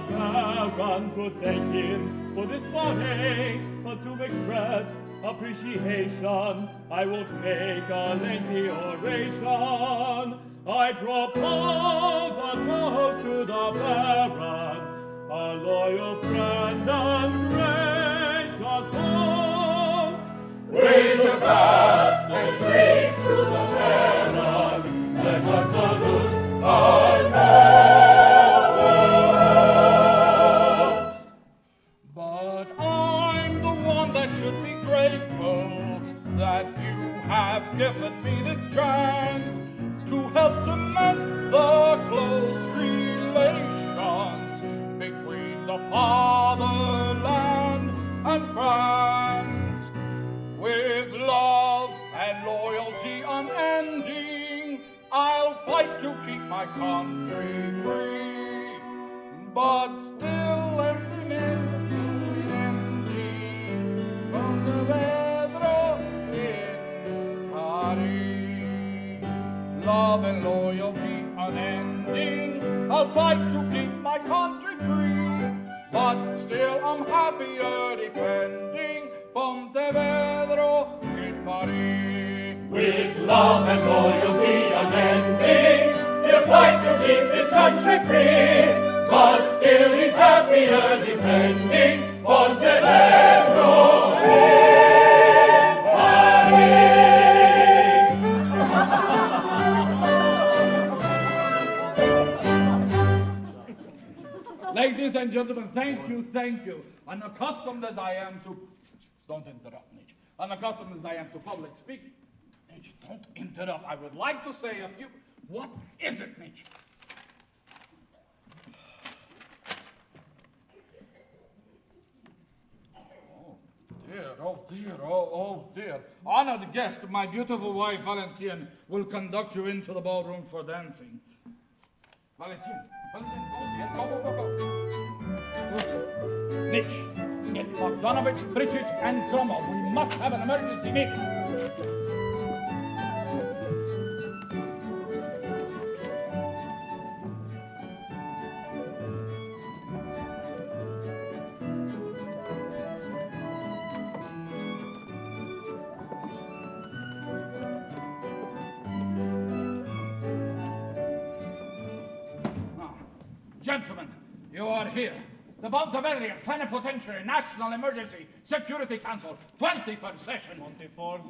the Baron to thank him for this soiree, but to express appreciation, I won't make a lengthy oration. I propose a toast to the Baron, a loyal friend and gracious host. Raise a glass and drink to the Baron. Let us salute our host. But I'm the one that should be grateful that you have given me this chance to help cement the close relations between the fatherland and France. With love and loyalty unending, I'll fight to keep my country free. But still ending from the Pedro in Paris. Love and loyalty unending, I'll fight to keep my country free. But still I'm happier defending Pontevedra in Paris. With love and loyalty unending, he'll fight to keep his country free. But still he's happier defending Pontevedra in Paris. Ladies and gentlemen, thank you. Unaccustomed as I am to... Don't interrupt, Nietzsche. Unaccustomed as I am to public speaking. Nietzsche, don't interrupt. I would like to say a few... What is it, Nietzsche? Oh dear. Honored guest, my beautiful wife, Valencienne, will conduct you into the ballroom for dancing. Valencienne, go. Nietzsche, get Bogdanovich, Bridget, and Kromo. We must have an emergency meeting. Gentlemen, you are here. The Pontevedra Plenipotentiary National Emergency Security Council, 21st session. 24th.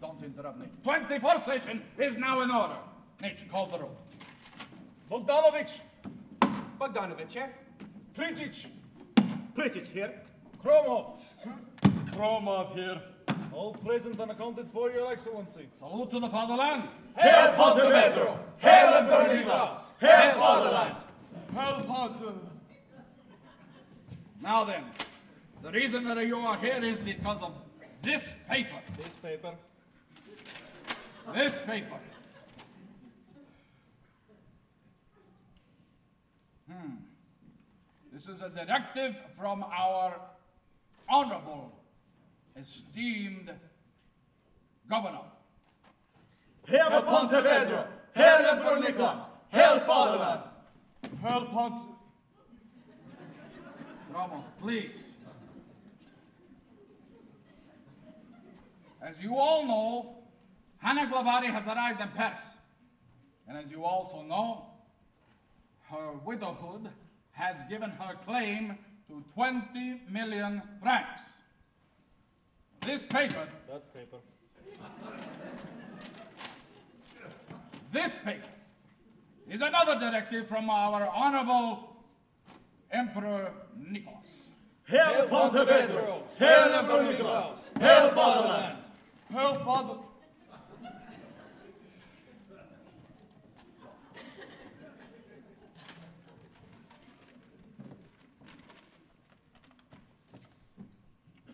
Don't interrupt, Nietzsche. 24th session is now in order. Nietzsche, call the roll. Bogdanovich, yeah? Prijic here. Kromov here. All present and accounted for, Your Excellency. Salute to the fatherland. Hail Pontevedra! Hail Emperor Nicholas! Hail Fatherland! Hail Ponte! Now then, the reason that you are here is because of this paper. This paper? This paper. This is a directive from our honorable, esteemed governor. Hail Pontevedra! Hail Emperor Nicholas! Hail Fatherland! Hail Ponte... Ramos, please. As you all know, Hanna Glawari has arrived in Paris. And as you also know, her widowhood has given her claim to 20 million francs. This paper... That paper. This paper is another directive from our honorable Emperor Nicholas. Hail Pontevedra! Hail Emperor Nicholas! Hail Fatherland! Hail Father...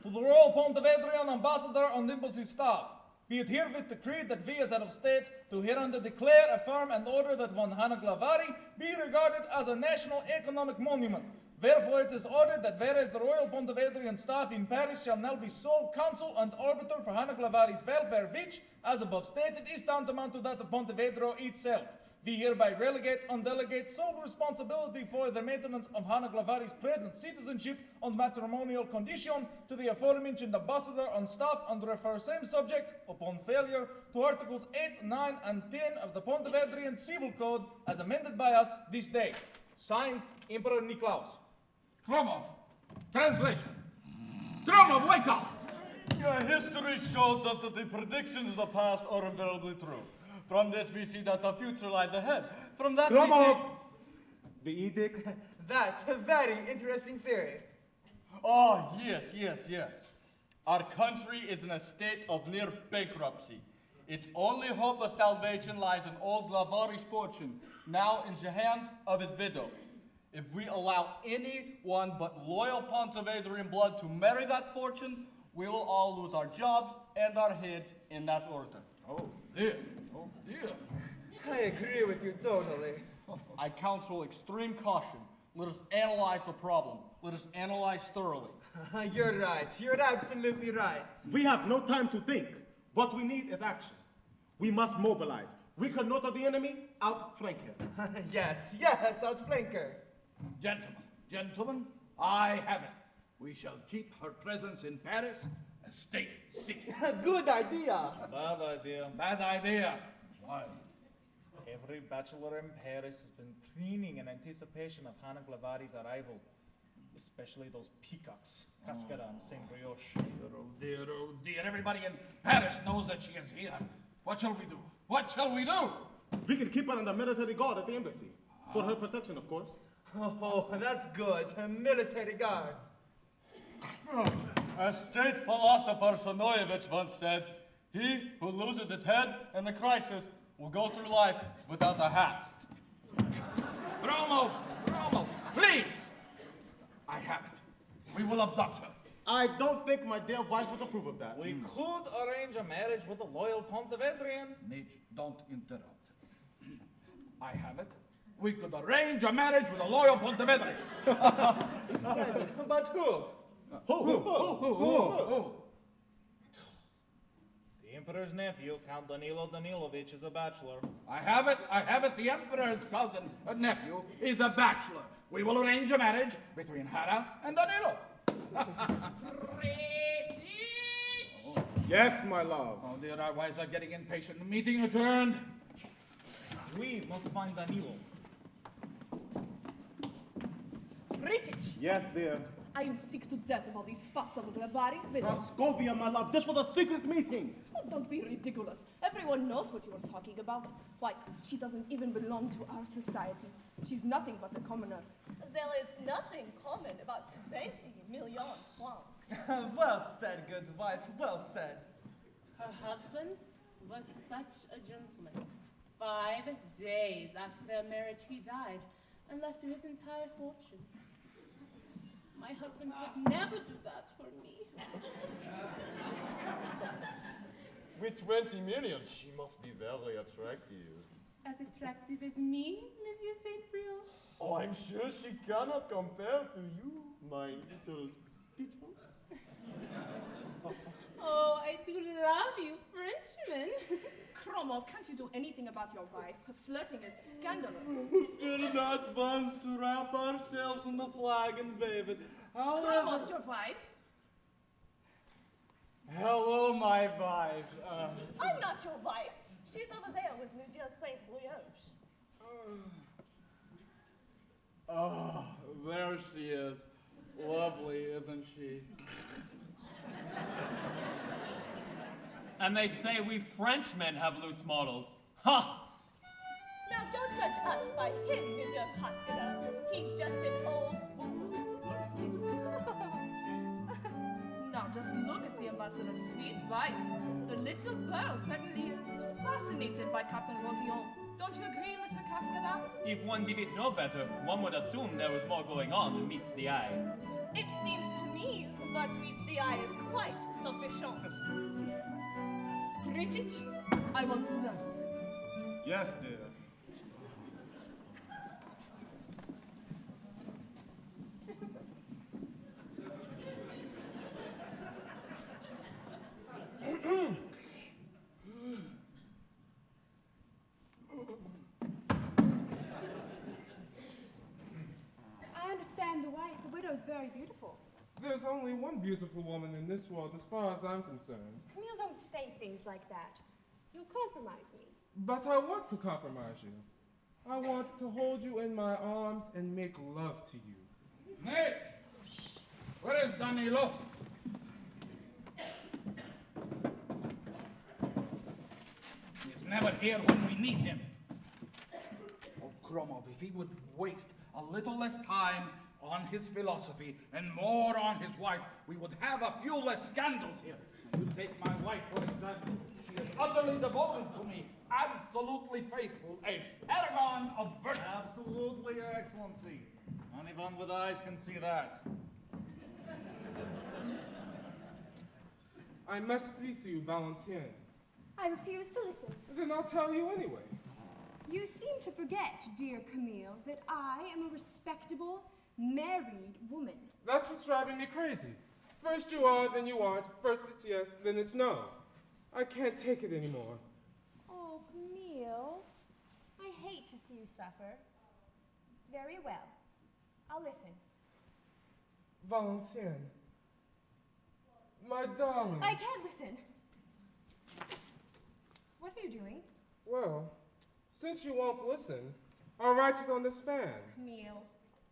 To the Royal Pontevedrian Ambassador on Embassy staff, be it herewith decreed that we as head of state do hereunder declare, affirm, and order that one Hanna Glawari be regarded as a national economic monument. Wherefore it is ordered that whereas the Royal Pontevedrian staff in Paris shall now be sole counsel and arbiter for Hanna Glawari's welfare, which, as above stated, is tantamount to that of Pontevedra itself. We hereby relegate and delegate sole responsibility for the maintenance of Hanna Glavari's present citizenship and matrimonial condition to the aforementioned ambassador and staff and refer same subject, upon failure, to Articles 8, 9, and 10 of the Pontevedrian Civil Code as amended by us this day. Signed, Emperor Niklaus. Kromov, translation. Kromov, wake up! Your history shows us that the predictions of the past are invariably true. From this we see that the future lies ahead. From that Kromov! The edict? That's a very interesting theory. Oh, yes. Our country is in a state of near bankruptcy. Its only hope of salvation lies in old Glawari's fortune, now in the hands of his widow. If we allow anyone but loyal Pontevedrian blood to marry that fortune, we will all lose our jobs and our heads in that order. Oh dear. I agree with you totally. I counsel extreme caution. Let us analyze the problem. Let us analyze thoroughly. You're right. You're absolutely right. We have no time to think. What we need is action. We must mobilize. Reconnoiter the enemy, outflank him. Yes, outflanker. Gentlemen, I have it. We shall keep her presence in Paris a state secret. Good idea. Bad idea. Why? Every bachelor in Paris has been preening in anticipation of Hanna Glavari's arrival, especially those peacocks, Cascada and Saint Brioche. Oh dear. Everybody in Paris knows that she is here. What shall we do? We can keep her under military guard at the embassy. For her protection, of course. Oh, that's good. A military guard. A state philosopher Sonoyevich once said, "He who loses his head in a crisis will go through life without a hat." Romo, please! I have it. We will abduct her. I don't think my dear wife would approve of that. We could arrange a marriage with a loyal Pontevedrian. Nietzsche, don't interrupt. I have it. We could arrange a marriage with a loyal Pontevedrian. But who? Who? The Emperor's nephew, Count Danilo Danilovich, is a bachelor. I have it. The Emperor's cousin, nephew, is a bachelor. We will arrange a marriage between Hanna and Danilo. Yes, my love. Oh dear, our wives are getting impatient. Meeting adjourned. We must find Danilo. British! Yes, dear. I am sick to death of all these fuss over Glawari's widow. Praskovia, my love, this was a secret meeting. Oh, don't be ridiculous. Everyone knows what you are talking about. Why, she doesn't even belong to our society. She's nothing but a commoner. There is nothing common about 20 million francs. Well said, good wife, well said. Her husband was such a gentleman. 5 days after their marriage, he died and left her his entire fortune. My husband could never do that for me. With 20 million, she must be very attractive. As attractive as me, Monsieur Saint Brioche? Oh, I'm sure she cannot compare to you, my little pigeon. Oh, I do love you, Frenchman. Kromov, can't you do anything about your wife? Her flirting is scandalous. We're not ones to wrap ourselves in the flag and wave it. Kromov, your wife? Hello, my wife. I'm not your wife. She's over there with Monsieur Saint Brioche. Oh, there she is. Lovely, isn't she? And they say we Frenchmen have loose morals. Ha! Now don't judge us by him, Monsieur Cascada. He's just an old fool. Now just look at the ambassador's sweet wife. The little girl certainly is fascinated by Captain Rosillon. Don't you agree, Mr. Cascada? If one didn't know better, one would assume there was more going on than meets the eye. It seems to me that meets the eye is quite sufficient. British, I want to dance. Yes, dear. the wife. The widow's very beautiful. There's only one beautiful woman in this world as far as I'm concerned. Camille, don't say things like that. You'll compromise me. But I want to compromise you. I want to hold you in my arms and make love to you. Mitch! Where is Danilo? He's never here when we need him. Oh, Kromov, if he would waste a little less time on his philosophy and more on his wife, we would have a few less scandals here. You take my wife, for example. She is utterly devoted to me, absolutely faithful, a paragon of virtue. Absolutely, Your Excellency. Anyone with eyes can see that. I must speak to you, Valencienne. I refuse to listen. Then I'll tell you anyway. You seem to forget, dear Camille, that I am a respectable, married woman. That's what's driving me crazy. First you are, then you aren't. First it's yes, then it's no. I can't take it anymore. Oh, Camille, I hate to see you suffer. Very well. I'll listen. Valencienne. My darling. I can't listen. What are you doing? Well, since you won't listen, I'll write it on this fan. Camille.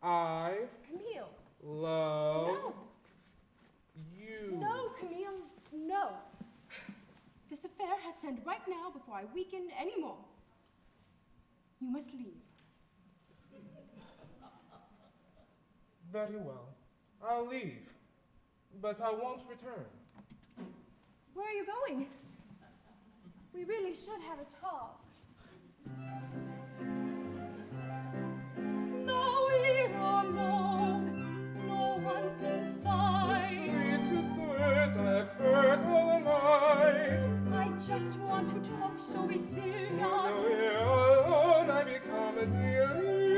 I Camille. love No. you. No, Camille, no. This affair has to end right now before I weaken any more. You must leave. Very well. I'll leave. But I won't return. Where are you going? We really should have a talk. Now we're alone, no one's inside. The sweetest words I've heard all night. I just want to talk, so be serious. Now we're alone, I become delirious.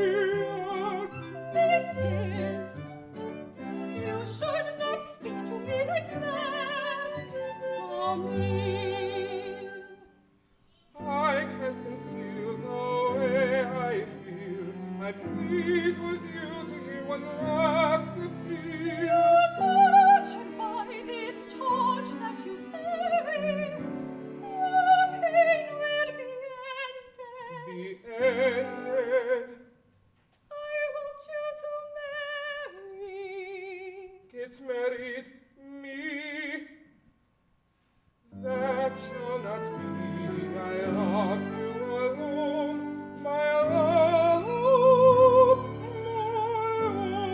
Be still. You should not speak to me like that. Camille. I can't conceal the way I feel. I plead with you to hear one last appeal. You're tortured by this torch that you carry. Your pain will be ended. Be ended. I want you to marry. Get married, me. That shall not be. I love you alone, my love,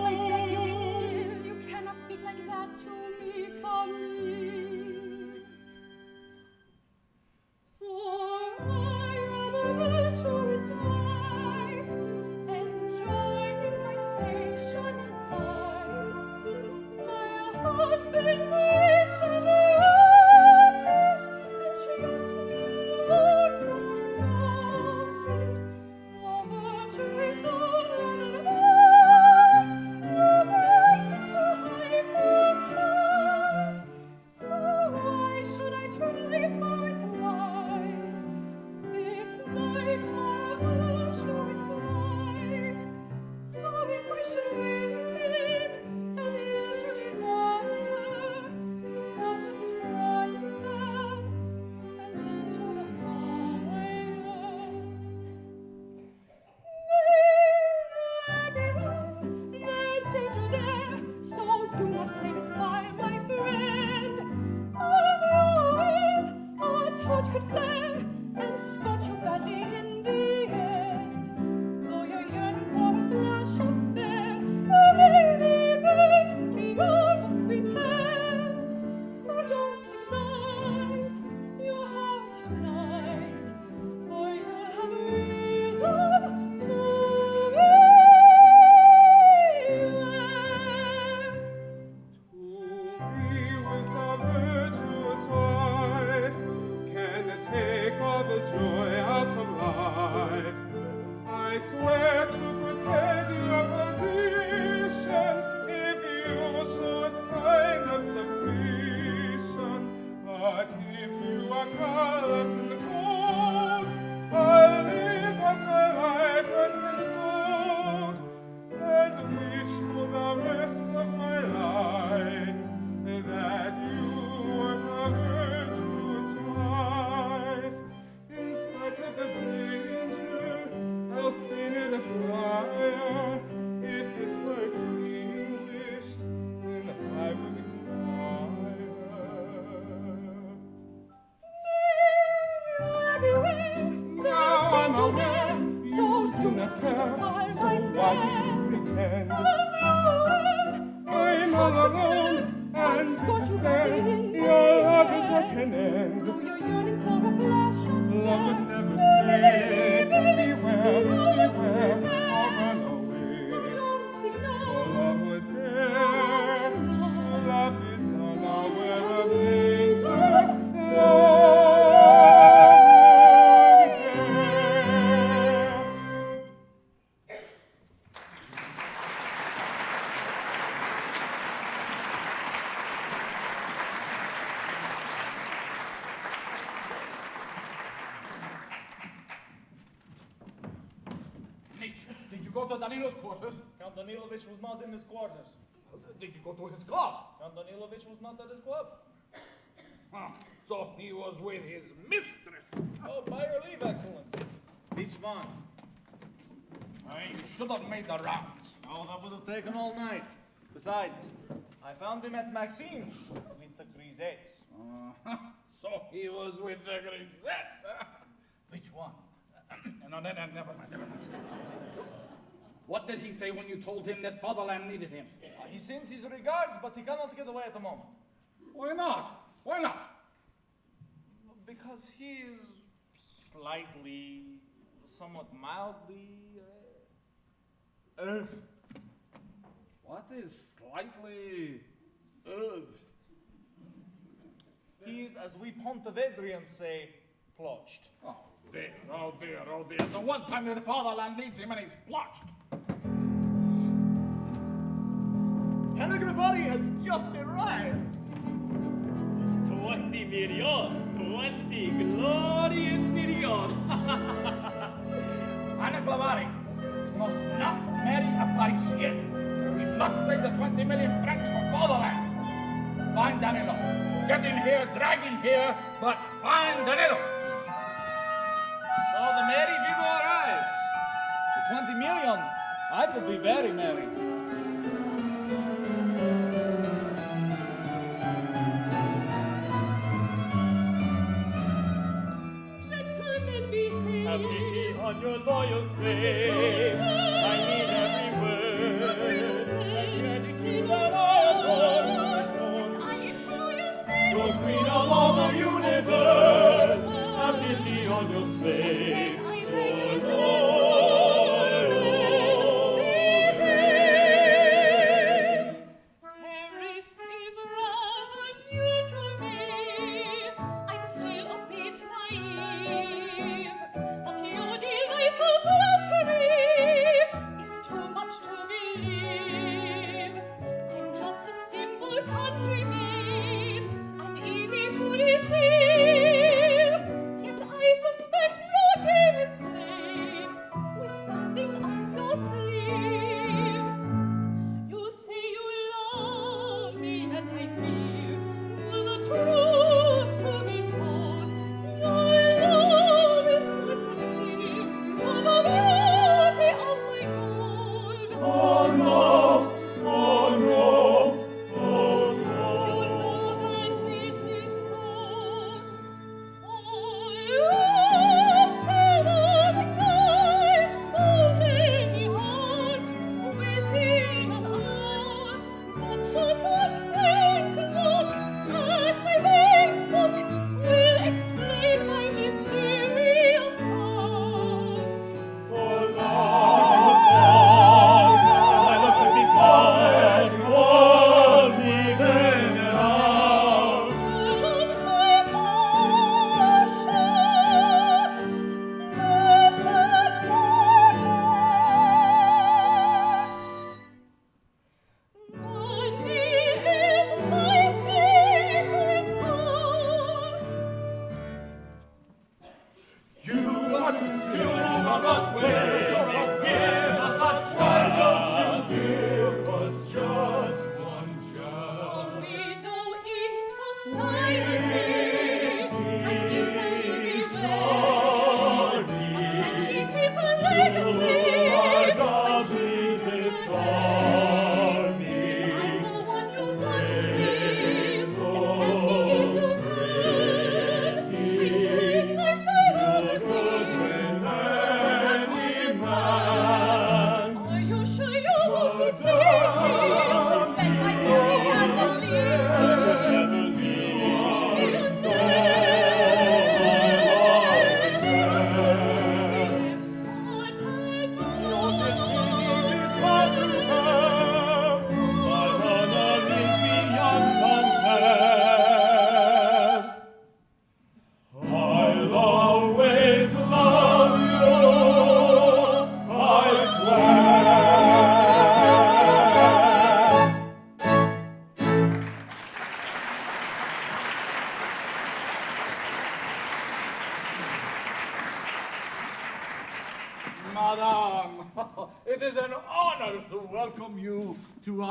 I beg you be still. You cannot speak like that to me, Camille. For I am a virtuous wife, enjoying my station in life. My husband's rich and rooted, and trust me, Lord was promoted. The virtue is done and wise, the vice is too high for stars. So why should I try for life? It's nice for a virtuous wife. So if I should win and yield to desire, it's out from them and into the fire. There's danger there, so do not play with fire, my friend. As a torch could flare and scorch you badly in the end. Though you're yearning for a flash of fair, you may be burnt beyond repair. So don't unite your heart tonight, for you'll have reason to To be with a virtuous wife can take all the joy out of life. I swear to protect your position if you show a sign of submission. But if you are callous and cold, I'll live out my life unconsoled and wish for the all alone, and despair, your love is at an end. Though you're yearning for a flash of Love would never say, beware, beware, or run away. so don't For ignore. love would dare to love is unaware of danger. Love would dare. Did you go to Danilo's quarters? Count Danilovich was not in his quarters. Did you go to his club? Count Danilovich was not at his club. So he was with his mistress. Oh, by your leave, Excellency. Which one? You should have made the rounds. Oh, that would have taken all night. Besides, I found him at Maxime's with the grisettes. So he was with the grisettes. Which one? No, never mind. What did he say when you told him that fatherland needed him? He sends his regards, but he cannot get away at the moment. Why not? Why not? Because he is slightly, somewhat mildly, What is slightly earthed? He is, as we Pontevedrians say, plotched. Oh dear, oh dear, oh dear. The one time that the fatherland needs him and he's blotched. Hanna Glawari has just arrived. 20 million, 20 glorious million. Hanna Glawari must not marry a Parisienne. We must save the 20 million francs for fatherland. Find Danilo. Get him here, drag him here, but find Danilo. So the merry Vigo arrives. The 20 million, I could be very merry. Gentlemen, behave. Have pity on your loyal slave. I mean every word. Your queen of all the universe, have pity on your slave. Paris is rather new to me. I'm still a bit naive, but your delightful flattery is too much to believe. I'm just a simple country maid and easy to deceive. Yet I suspect your game is played with something up your sleeve. You say you love me, and I feel the truth to be told. Your love is more sincere for the beauty of my gold. Oh no, oh no, oh no. You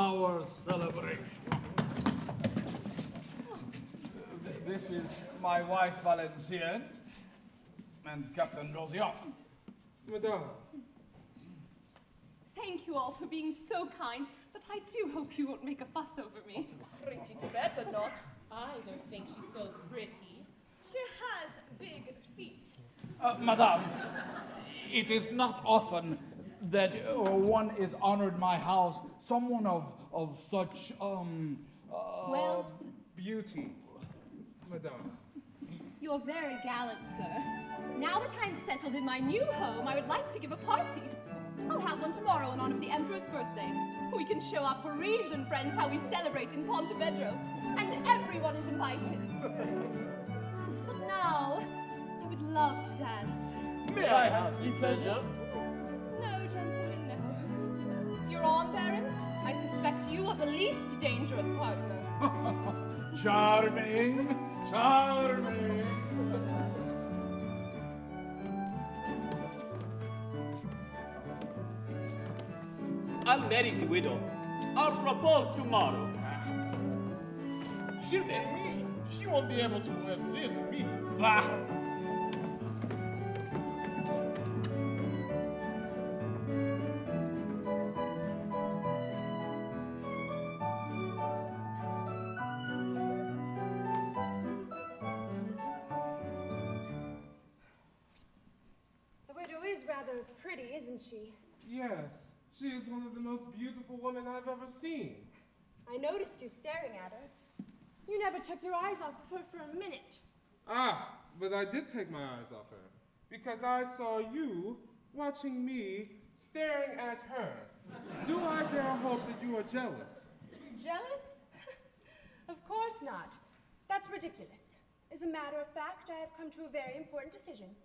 our celebration. This is my wife, Valencienne, and Captain Rosillon. Madame. Thank you all for being so kind, but I do hope you won't make a fuss over me. Pretty better not. I don't think she's so pretty. She has big feet. Madame, it is not often that one is honored in my house, someone of such, Wealth. Beauty. Madame. You're very gallant, sir. Now that I'm settled in my new home, I would like to give a party. I'll have one tomorrow in honor of the Emperor's birthday. We can show our Parisian friends how we celebrate in Pontevedra, and everyone is invited. But now, I would love to dance. May I have the pleasure? No, gentlemen, no. You're on, Baron. I suspect you are the least dangerous partner. Charming, charming. I'll marry the widow. I'll propose tomorrow. She'll marry me. She won't be able to resist me. Bah! The widow is rather pretty, isn't she? Yes, she is one of the most beautiful women I've ever seen. I noticed you staring at her. You never took your eyes off of her for a minute. Ah, but I did take my eyes off her, because I saw you watching me staring at her. Do I dare hope that you are jealous? Jealous? Of course not. That's ridiculous. As a matter of fact, I have come to a very important decision.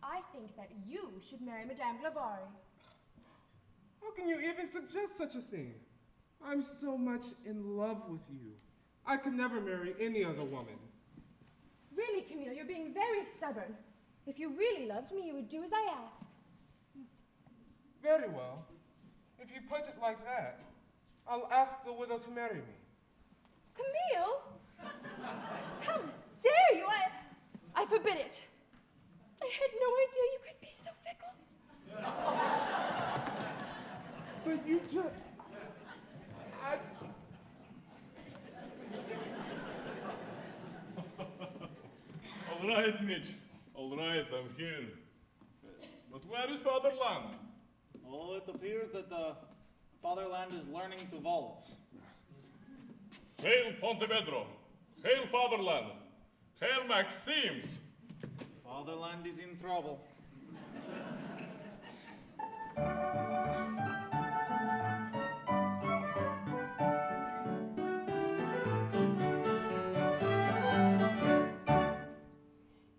I think that you should marry Madame Glawari. How can you even suggest such a thing? I'm so much in love with you. I could never marry any other woman. Really, Camille, you're being very stubborn. If you really loved me, you would do as I ask. Very well. If you put it like that, I'll ask the widow to marry me. Camille? How dare you? I forbid it. I had no idea you could be so fickle. But you just... All right, Mitch. All right, I'm here. But where is Fatherland? Oh, it appears that the Fatherland is learning to waltz. Hail Pontevedra. Hail Fatherland. Hail Maxims. Fatherland is in trouble.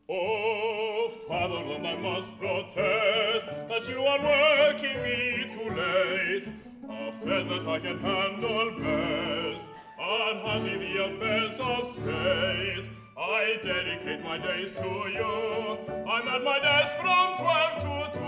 Oh, Fatherland, I must protest that you are working me too late. Affairs that I can handle best are hardly the affairs of states. I dedicate my days to you. I'm at my desk from 12 to 2.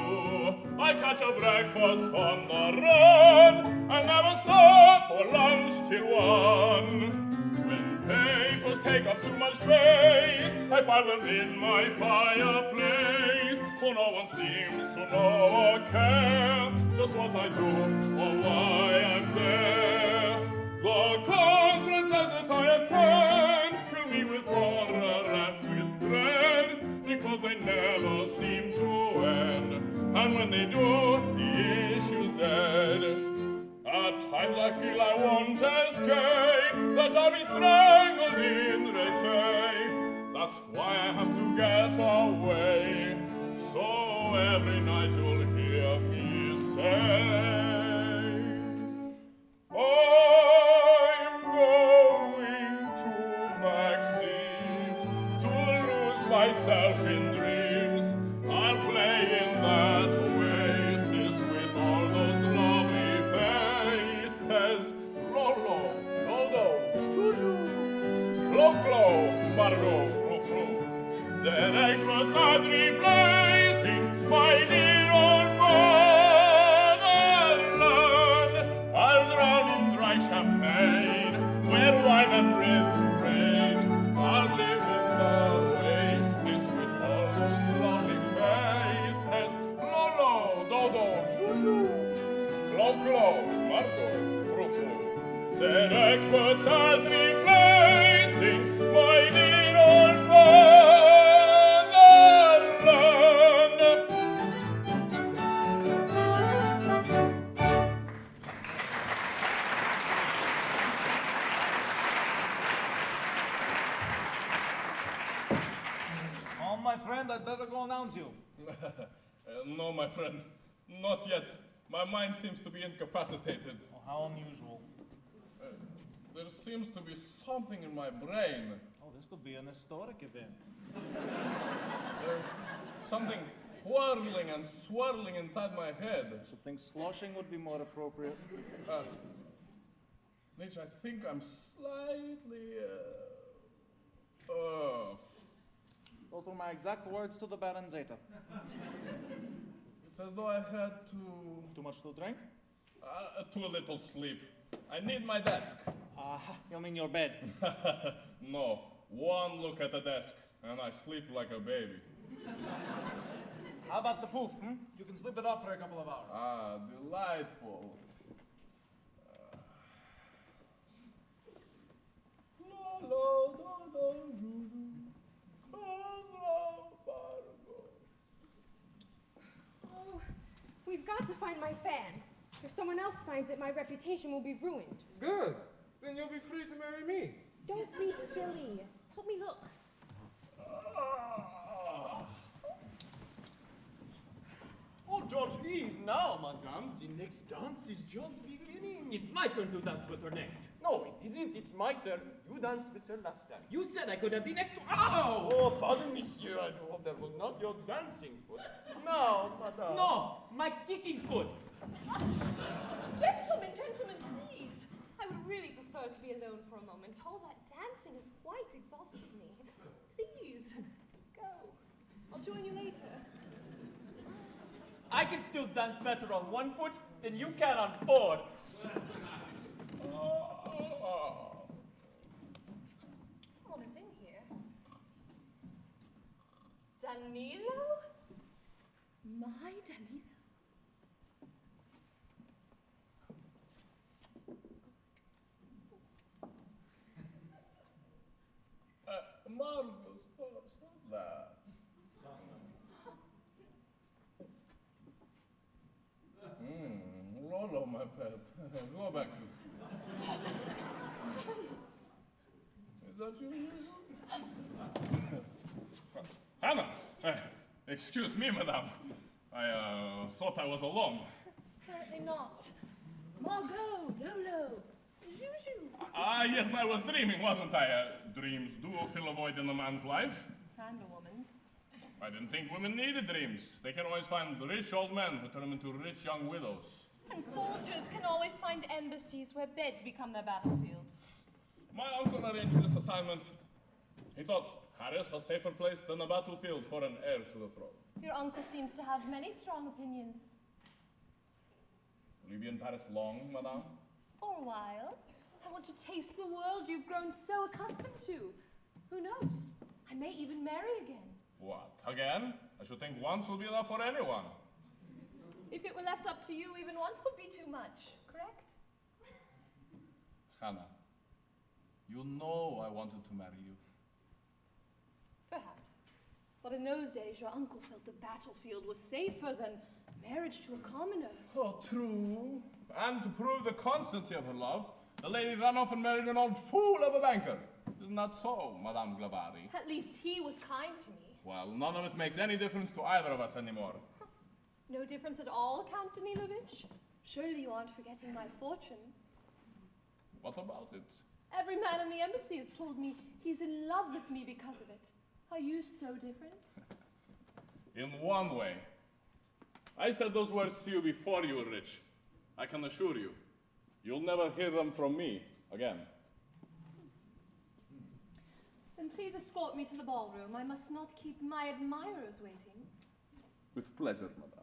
I catch a breakfast on the run and never stop for lunch till 1. When papers take up too much space, I file them in my fireplace, for no one seems to know or care just what I do or why I'm there. The conferences that I attend fill me with horror and with dread, because they never seem to end, and when they do, the issue's dead. At times I feel I won't escape, that I'll be strangled in retain. That's why I have to get away, so every night you'll hear me say, I'm going to Maxims to lose myself in dreams. I'll play in that oasis with all those lovely faces. Rolo, Rodo, Juju, Clo-Clo, Margot, Fro-Fro. Their experts are replacing my dear old fatherland. I'll drown in dry champagne, where wine and rain are living the oasis with all those lovely faces. Lolo, Dodo, Juju, Glo, Marco, Frufu. Their experts are replacing my dear old fatherland. Oh, my friend, I'd better go announce you. No, my friend, not yet. My mind seems to be incapacitated. Oh, how unusual. There seems to be something in my brain. Oh, this could be an historic event. There's something whirling and swirling inside my head. I should think sloshing would be more appropriate. Mitch, I think I'm slightly off. Those were my exact words to the Baron Zeta. It's as though I had Too much to drink? too little sleep. I need my desk. You mean your bed? No, one look at the desk, and I sleep like a baby. How about the poof, You can slip it off for a couple of hours. Ah, delightful. Oh, we've got to find my fan. If someone else finds it, my reputation will be ruined. Good. Then you'll be free to marry me. Don't be silly. Help me look. Oh, George, leave now, madame. The next dance is just beginning. It's my turn to dance with her next. No, it isn't. It's my turn. You danced with her last time. You said I could have been next. Ow! Oh, pardon, monsieur. I hope that was not your dancing foot. No, madame. No, my kicking foot. Gentlemen, please. I would really prefer to be alone for a moment. All that dancing has quite exhausted me. Please, go. I'll join you later. I can still dance better on one foot than you can on four. Someone is in here. Danilo? My Danilo? Margo, stop that. Lolo, my pet. Go back to sleep. Is that you? Hanna! Excuse me, madame. I thought I was alone. Apparently not. Margot, Lolo, Juju. Yes, I was dreaming, wasn't I? Dreams do fill a void in a man's life. And a woman's. I didn't think women needed dreams. They can always find rich old men who turn them into rich young widows. And soldiers can always find embassies where beds become their battlefields. My uncle arranged this assignment. He thought Paris a safer place than a battlefield for an heir to the throne. Your uncle seems to have many strong opinions. Will you be in Paris long, madame? For a while. I want to taste the world you've grown so accustomed to. Who knows? I may even marry again. What, again? I should think once will be enough for anyone. If it were left up to you, even once would be too much, correct? Hanna, you know I wanted to marry you. Perhaps. But in those days, your uncle felt the battlefield was safer than marriage to a commoner. Oh, true. And to prove the constancy of her love, the lady ran off and married an old fool of a banker. Isn't that so, Madame Glawari? At least he was kind to me. Well, none of it makes any difference to either of us anymore. No difference at all, Count Danilovich? Surely you aren't forgetting my fortune. What about it? Every man in the embassy has told me he's in love with me because of it. Are you so different? In one way. I said those words to you before you were rich. I can assure you, you'll never hear them from me again. Then please escort me to the ballroom. I must not keep my admirers waiting. With pleasure, madame.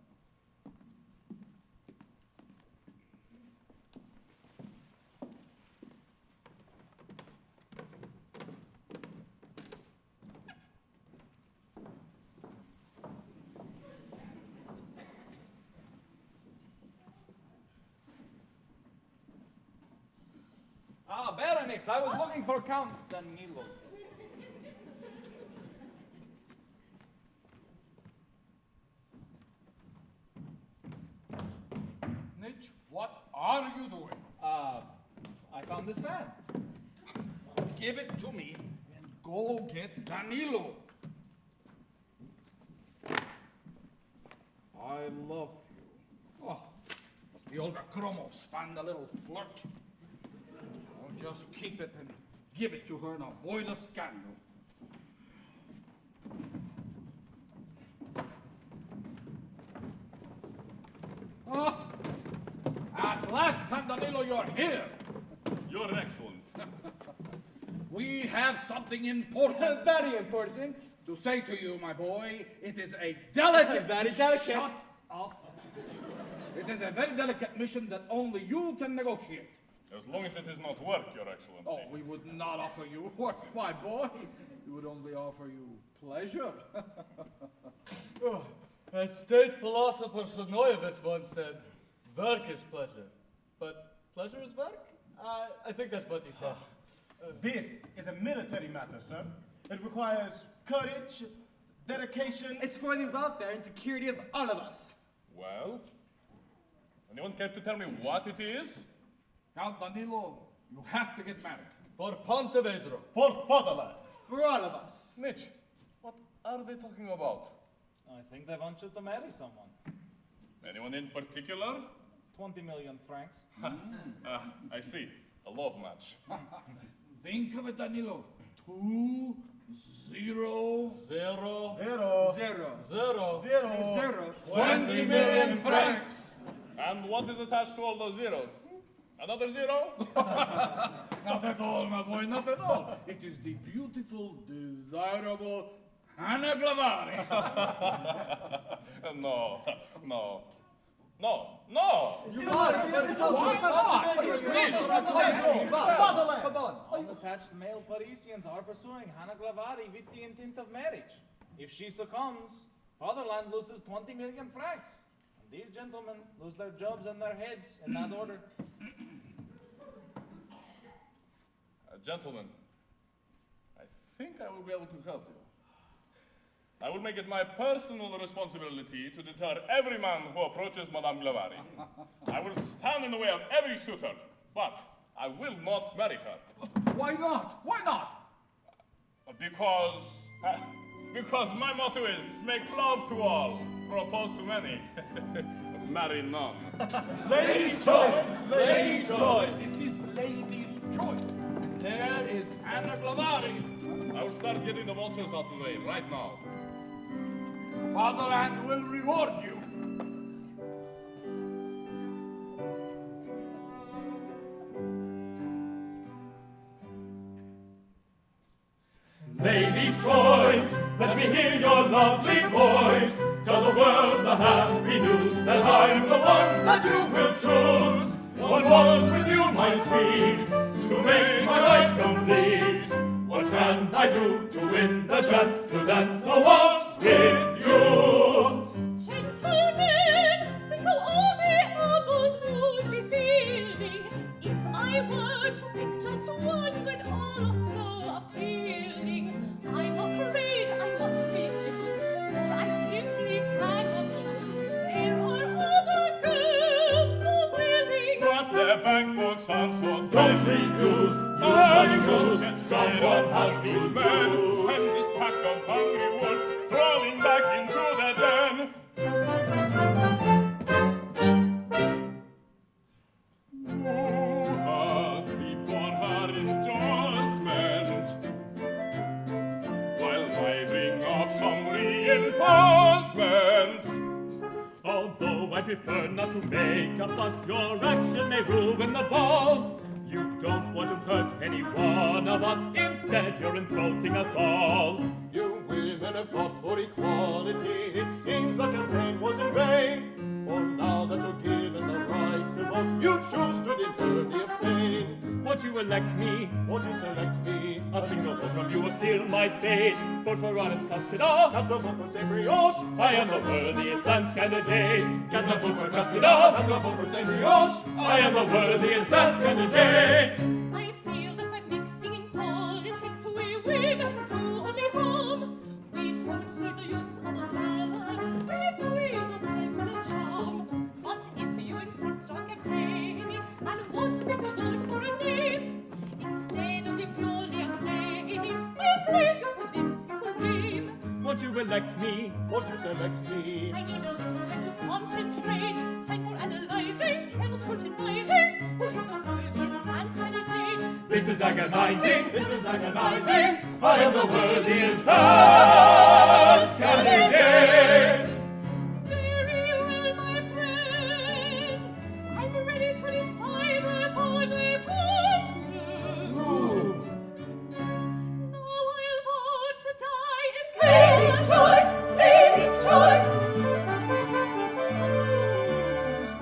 Ah, Baroness, I was looking for Count Danilo. Mitch, what are you doing? I found this fan. Give it to me and go get Danilo. I love you. Oh, must be Olga Kromov's fan, the little flirt. I'll just keep it and give it to her and avoid a scandal. Oh, at last, Count Danilo, you're here. Your Excellency. We have something important. Very important. To say to you, my boy, it is a delicate. Very delicate. Shut up. It is a very delicate mission that only you can negotiate. As long as it is not work, Your Excellency. Oh, we would not offer you work, my boy. We would only offer you pleasure. Oh, a state philosopher Shanoyevich once said, work is pleasure. But pleasure is work? I think that's what he said. This is a military matter, sir. It requires courage, dedication. It's for the welfare and security of all of us. Well, anyone care to tell me what it is? Count Danilo, you have to get married. For Pontevedra. For fatherland. For all of us. Mitch, what are they talking about? I think they want you to marry someone. Anyone in particular? 20 million francs. I see. A love match. Think of it, Danilo. 2, 0, 0, 0, 0, 0, 0, 0. 20 million francs. And what is attached to all those zeros? Another zero? Not at all, my boy, not at all. It is the beautiful, desirable Hanna Glawari. No. You are. Come on. Unattached male Parisians are pursuing Hanna Glawari with the intent of marriage. If she succumbs, fatherland loses 20 million francs. And these gentlemen lose their jobs and their heads in that order. Gentlemen, I think I will be able to help you. I will make it my personal responsibility to deter every man who approaches Madame Glawari. I will stand in the way of every suitor, but I will not marry her. Why not? Why not? Because my motto is make love to all, propose to many, marry none. Ladies' choice! Ladies' choice! This is ladies' choice. There is Hanna Glawari. I will start getting the vultures out of the way right now. Fatherland will reward you. Ladies' choice, let me hear your lovely voice. Tell the world the happy news that I'm the one that you will choose. One waltz with you, my sweet, to make my life complete. What can I do to win the chance to dance a waltz with you? Gentlemen, think how all the others would be feeling if I were to pick just one when all are so appealing. I'm afraid I must refuse, for I simply cannot choose. There are other girls more willing. But their bank books aren't so thin. Don't refuse, you I must choose. Someone has these to men choose. send this pack of hungry wolves crawling back into the den. Woo agreed for her endorsement, while I bring up some reinforcements. Although I prefer not to make a fuss, your action may ruin the ball. You don't want to hurt any one of us. Instead, you're insulting us all. You women have fought for equality. It seems that your reign was in vain. For now that you're given the right to vote, you choose to deliberately abstain. Won't you elect me? Won't you select me? A single vote from you will seal my fate. Vote for honest Cascada. That's the vote for Saint Brioche. I am the worthiest dance candidate. Cast the vote for Cascada. That's the vote for Saint Brioche. I am the worthiest dance candidate. I feel won't you elect me? Won't you select me? I need a little time to concentrate, time for analyzing, careful scrutinizing. Who is the worthiest dance candidate? This is agonizing, this is agonizing. I am the worthiest dance candidate. Very well, my friends. I'm ready to decide upon a partner. Now I'll vote the die is Lady's choice, lady's choice.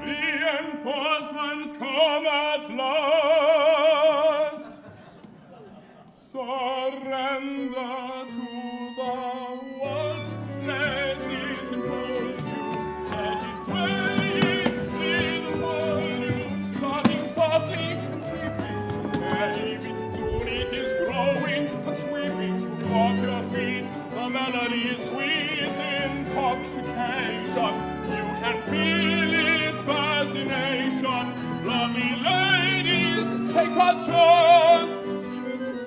Reinforcements come at last. Surrender to the waltz. Let it hold you. Let it sway in for you. Starting softly and creeping. Steady. Soon it is growing and sweeping. Off your feet. The melody is sweet intoxication. You can feel its fascination. Lovely ladies, take a chance.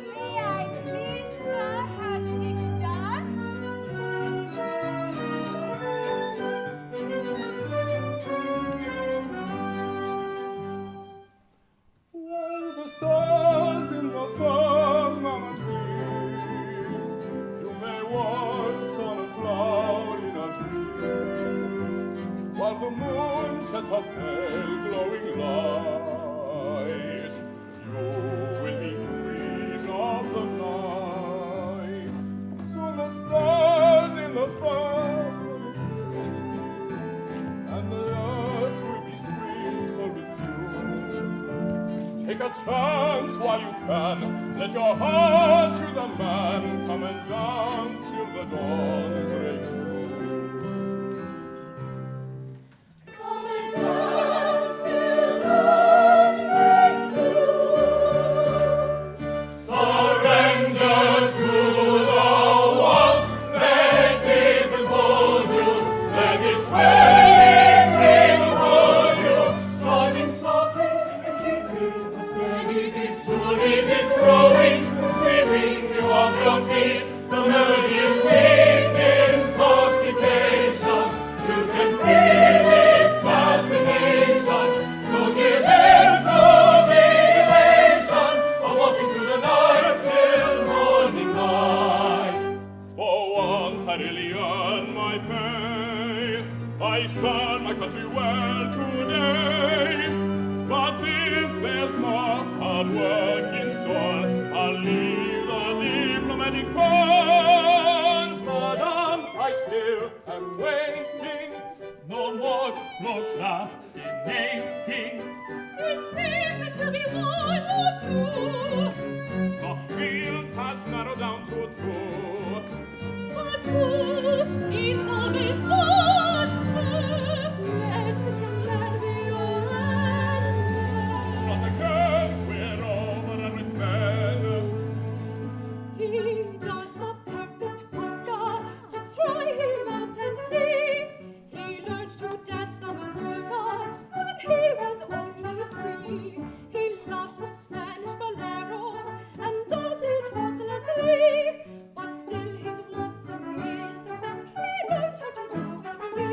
May I please, sir, have sister? While the stars in the firmament gleam, you may waltz on a cloud in a dream. While the moon sheds her pale glowing light, you will be queen of the night. Soon the stars in the firmament gleam, and the earth will be sprinkled with dew. Take a chance while you can. Let your heart choose a man. Come and dance till the dawn breaks through. Come and dance till dawn breaks through. Surrender to the waltz. Let it enfold you. Let it sway, bring upon you. Starting softly and keeping a steady beat. Soon it is growing, sweeping you off your feet. The melody is sweet intoxication. You can feel its fascination. So give in to the elation of waltzing through the night till morning light. For once I really earn my pay. I serve my country well today. But if there's more hard work in store, I'll leave the diplomatic corps. Madame, I still am waiting. No more procrastinating. It seems it will be one of you. The field has narrowed down to two. But who is the best dancer? Let this young man be your answer. Not again, we're over and with men. He does a perfect polka. Just try him out and see. He learned to dance the mazurka when he was only 3. He loves the Spanish bolero and does it faultlessly. But still his waltzing is the best. He learned how to do it for me.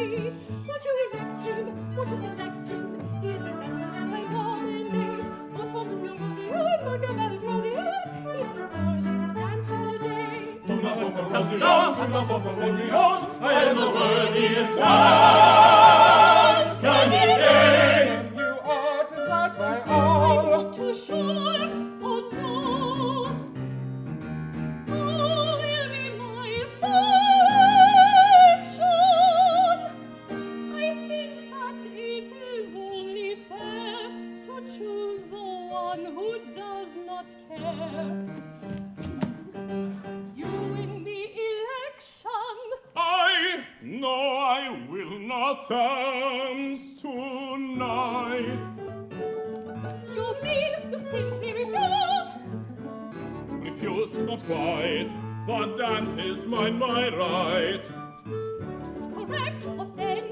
Won't you elect him? Won't you select him? He is the dancer that I nominate. But for Monsieur Rosillon, my camarade Rosillon, he's the worthiest dance candidate. I am the worthiest dance candidate. You are desired by I'm all. not too sure. Oh no. Who will be my selection? I think that it is only fair to choose the one who does not care. You win the election. No, I will not dance tonight. You mean you simply refuse? Refuse not quite. The dance is mine by right. Correct, what then?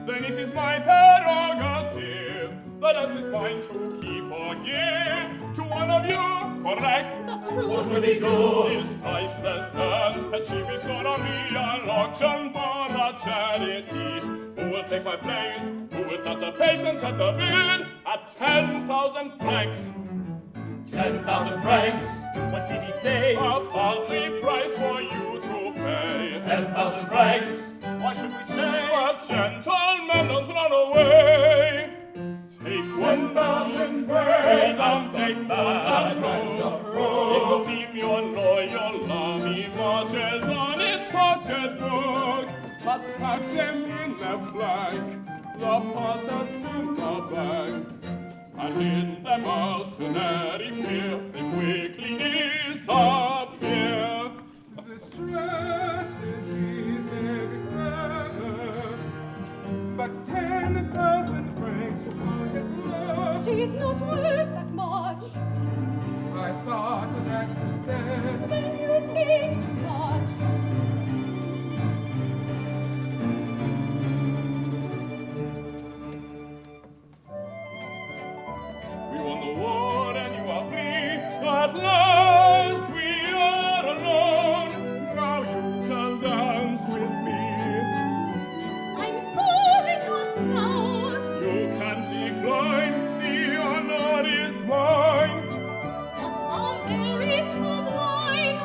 Then it is my prerogative. The dance is mine to keep or give to one of you. correct? That's true. What will he do? His priceless terms that she bestowed on me, an auction for a charity. Who will take my place? Who will set the pace and set the bid at 10,000 francs? 10,000 francs. What did he say? A paltry price for you to pay. 10,000 francs. Why should we say? But gentlemen, don't run away. Take 10,000 francs. Don't take that road. It will seem your loyal army marches on its pocketbook. Attack them in their flank, the part that's in the bank. And in their mercenary fear, they quickly disappear. The strategy's very clever, but 10,000 francs for all his love. She's not worth that much. I thought that you said. Then you think too much. We won the war and you are free. At last we are alone. Now you can dance with me. I'm sorry, not now. You can decline. The honor is mine. But a very small line.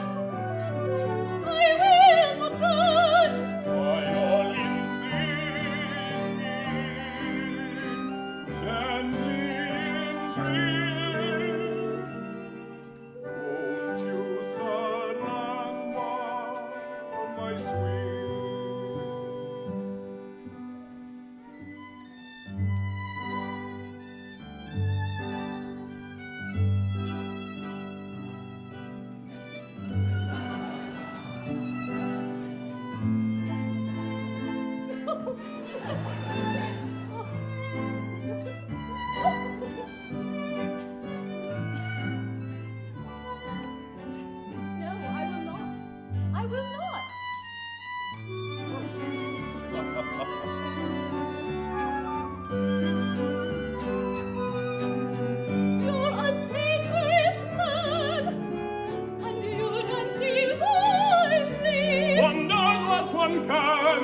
I will not dance. By all insisting, gently entreat. Won't you surrender, my sweet? No, I will not. I will not. You're a dangerous man, and you dance divinely. One does what one can.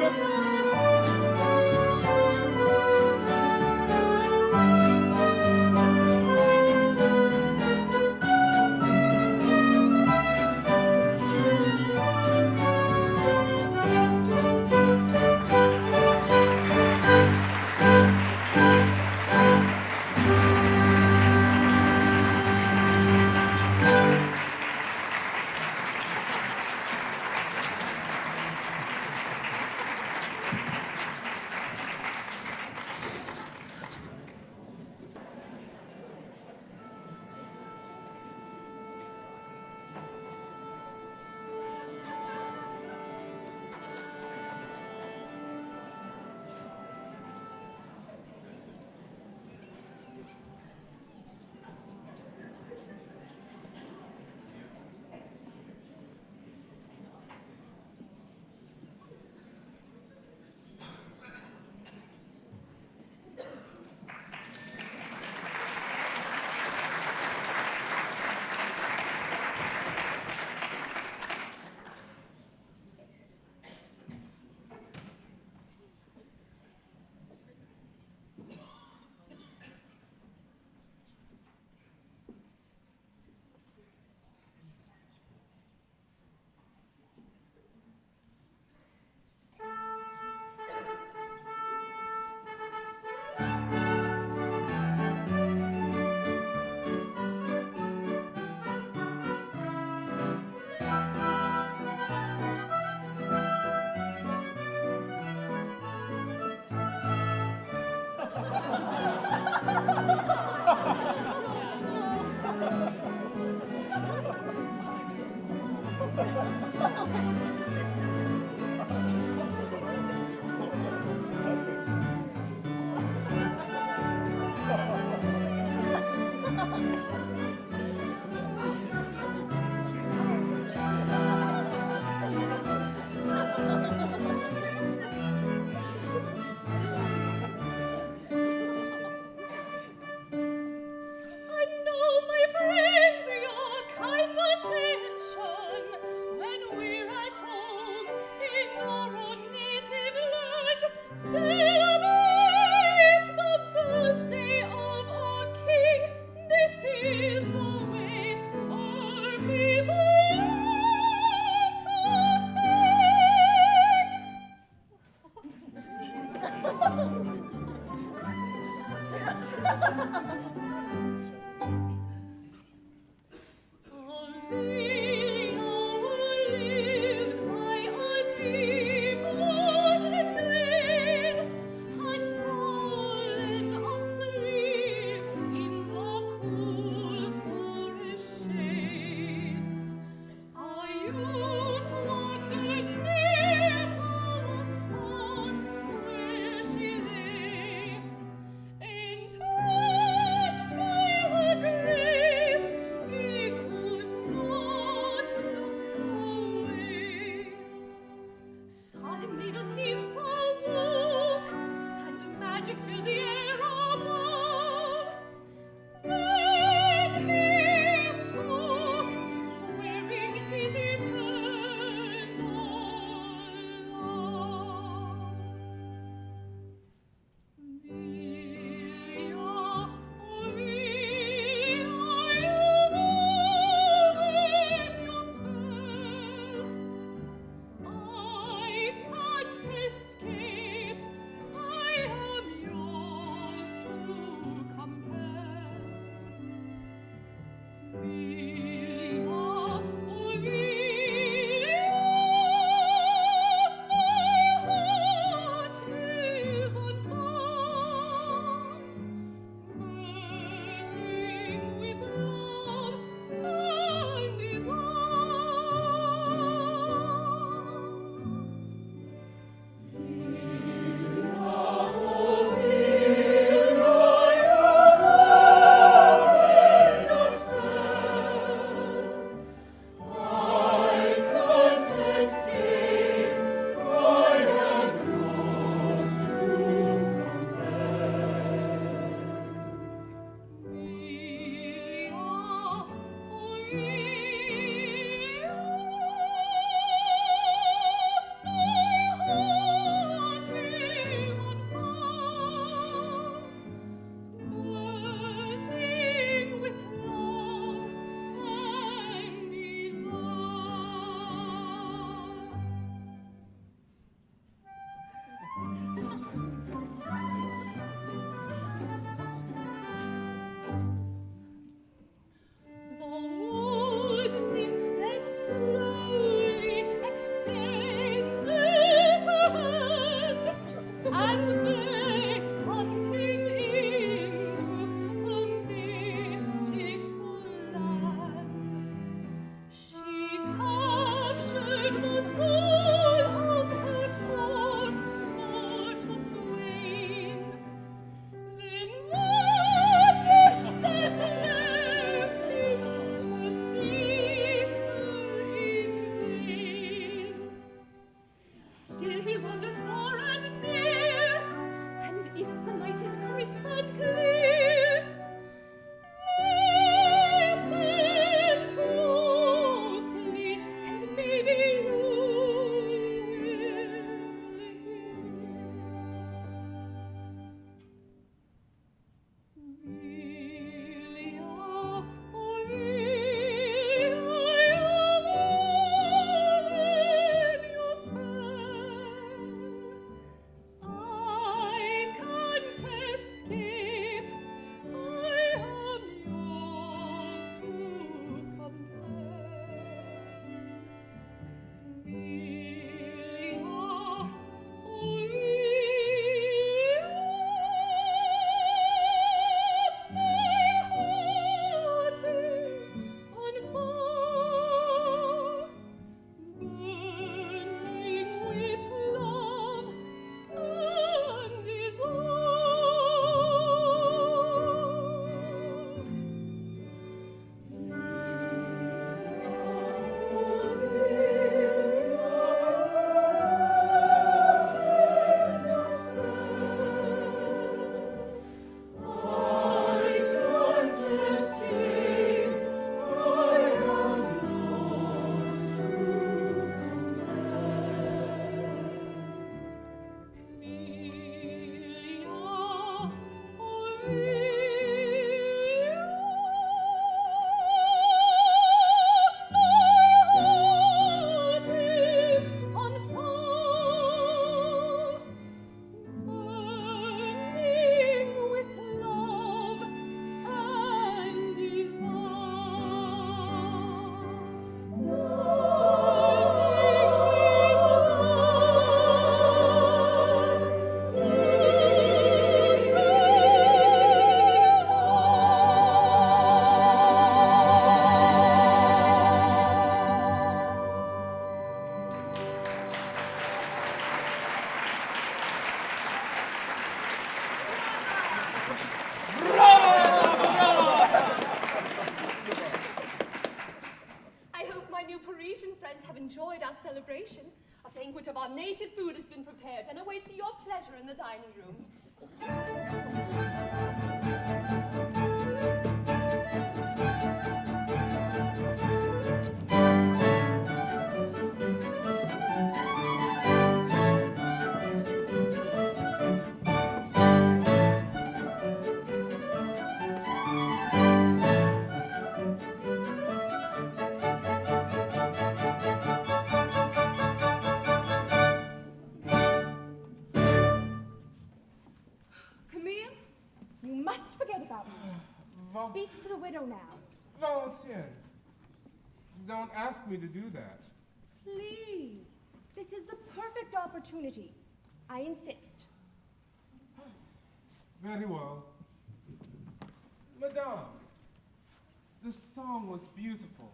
I know, my friends, you're celebration. A banquet of our native food has been prepared and awaits your pleasure in the dining room. Speak to the widow now. Valencienne, don't ask me to do that. Please. This is the perfect opportunity. I insist. Very well. Madame, the song was beautiful,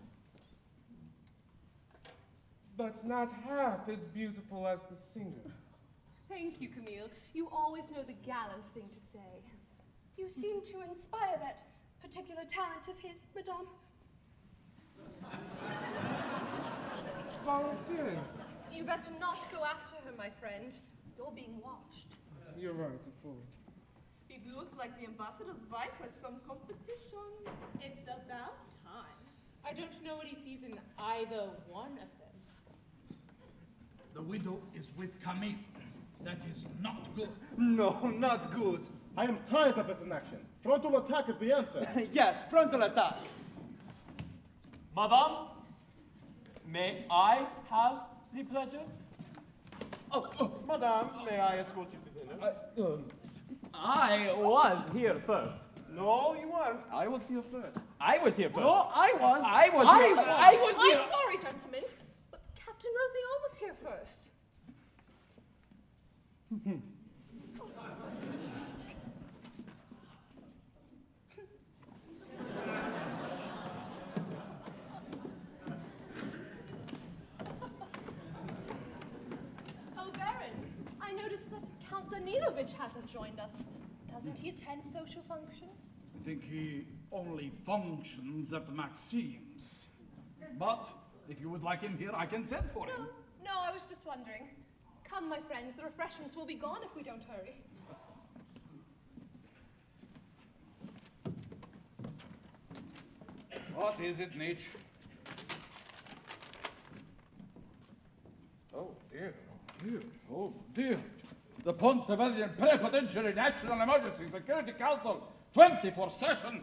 but not half as beautiful as the singer. Thank you, Camille. You always know the gallant thing to say. You seem to inspire that particular talent of his, madame. Valencienne. You better not go after her, my friend. You're being watched. You're right, of course. It looks like the ambassador's wife has some competition. It's about time. I don't know what he sees in either one of them. The widow is with Camille. That is not good. No, not good. I am tired of this inaction. Frontal attack is the answer. Yes, frontal attack. Madame, may I have the pleasure? Madame, may I escort you to dinner? I was here first. No, you weren't. I was here first. I was here first. No, I was. I was here. I was here. I'm sorry, gentlemen, but Captain Rosillon was here first. Oh, Baron, I noticed that Count Danilo hasn't joined us. Doesn't he attend social functions? I think he only functions at Maxime's. But if you would like him here, I can send for him. No, I was just wondering. Come, my friends, the refreshments will be gone if we don't hurry. What is it, Nietzsche? Oh, dear, oh, dear, oh, dear. The Pontevedrian Plenipotentiary National Emergency Security Council 24th session.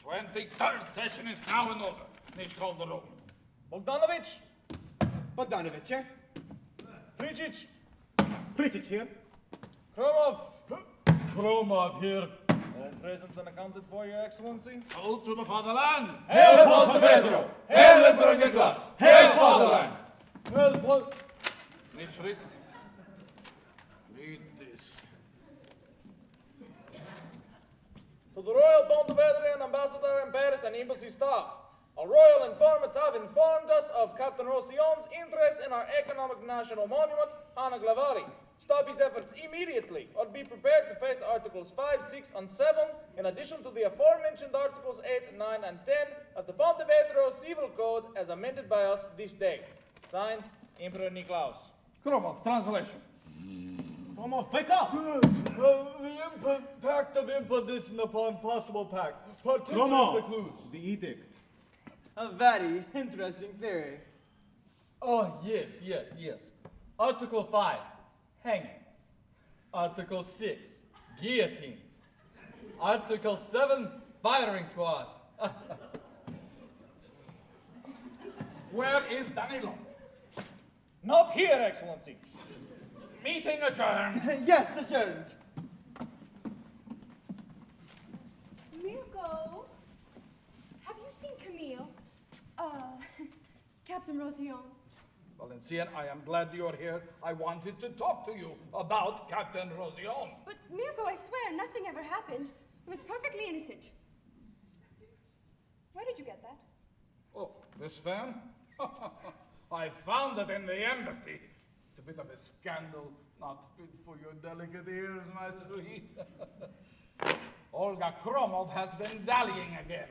23rd session is now in order. Nietzsche called the room. Bogdanovich! Bogdanovich, eh? Prijic! Prijic here. Kromov! Kromov here. All present and accounted for, Your Excellency. Salute to the fatherland. Hail Pontevedro! Hail Imbrock! Hail fatherland! Well, Nietzsche, read this. To the Royal Pontevedrian Ambassador in Paris and Embassy staff, our royal informants have informed us of Captain Rosillon's interest in our economic national monument, Hanna Glawari. Stop his efforts immediately, or be prepared to face Articles 5, 6, and 7, in addition to the aforementioned Articles 8, 9, and 10 of the Pontevedro Civil Code as amended by us this day. Signed, Emperor Niklaus. Kromov, translation. Kromov, wake up! The impact of imposition upon possible pact, particularly the clues. Kromov, the edict. A very interesting theory. Oh, yes. Article 5, hanging. Article 6, guillotine. Article 7, firing squad. Where is Danilo? Not here, Excellency. Meeting adjourned. Yes, adjourned. Mirko, have you seen Camille? Captain Rosillon. Valencienne, I am glad you're here. I wanted to talk to you about Captain Rosillon. But Mirko, I swear, nothing ever happened. He was perfectly innocent. Where did you get that? Oh, this fan? I found it in the embassy. It's a bit of a scandal, not fit for your delicate ears, my sweet. Olga Kromov has been dallying again.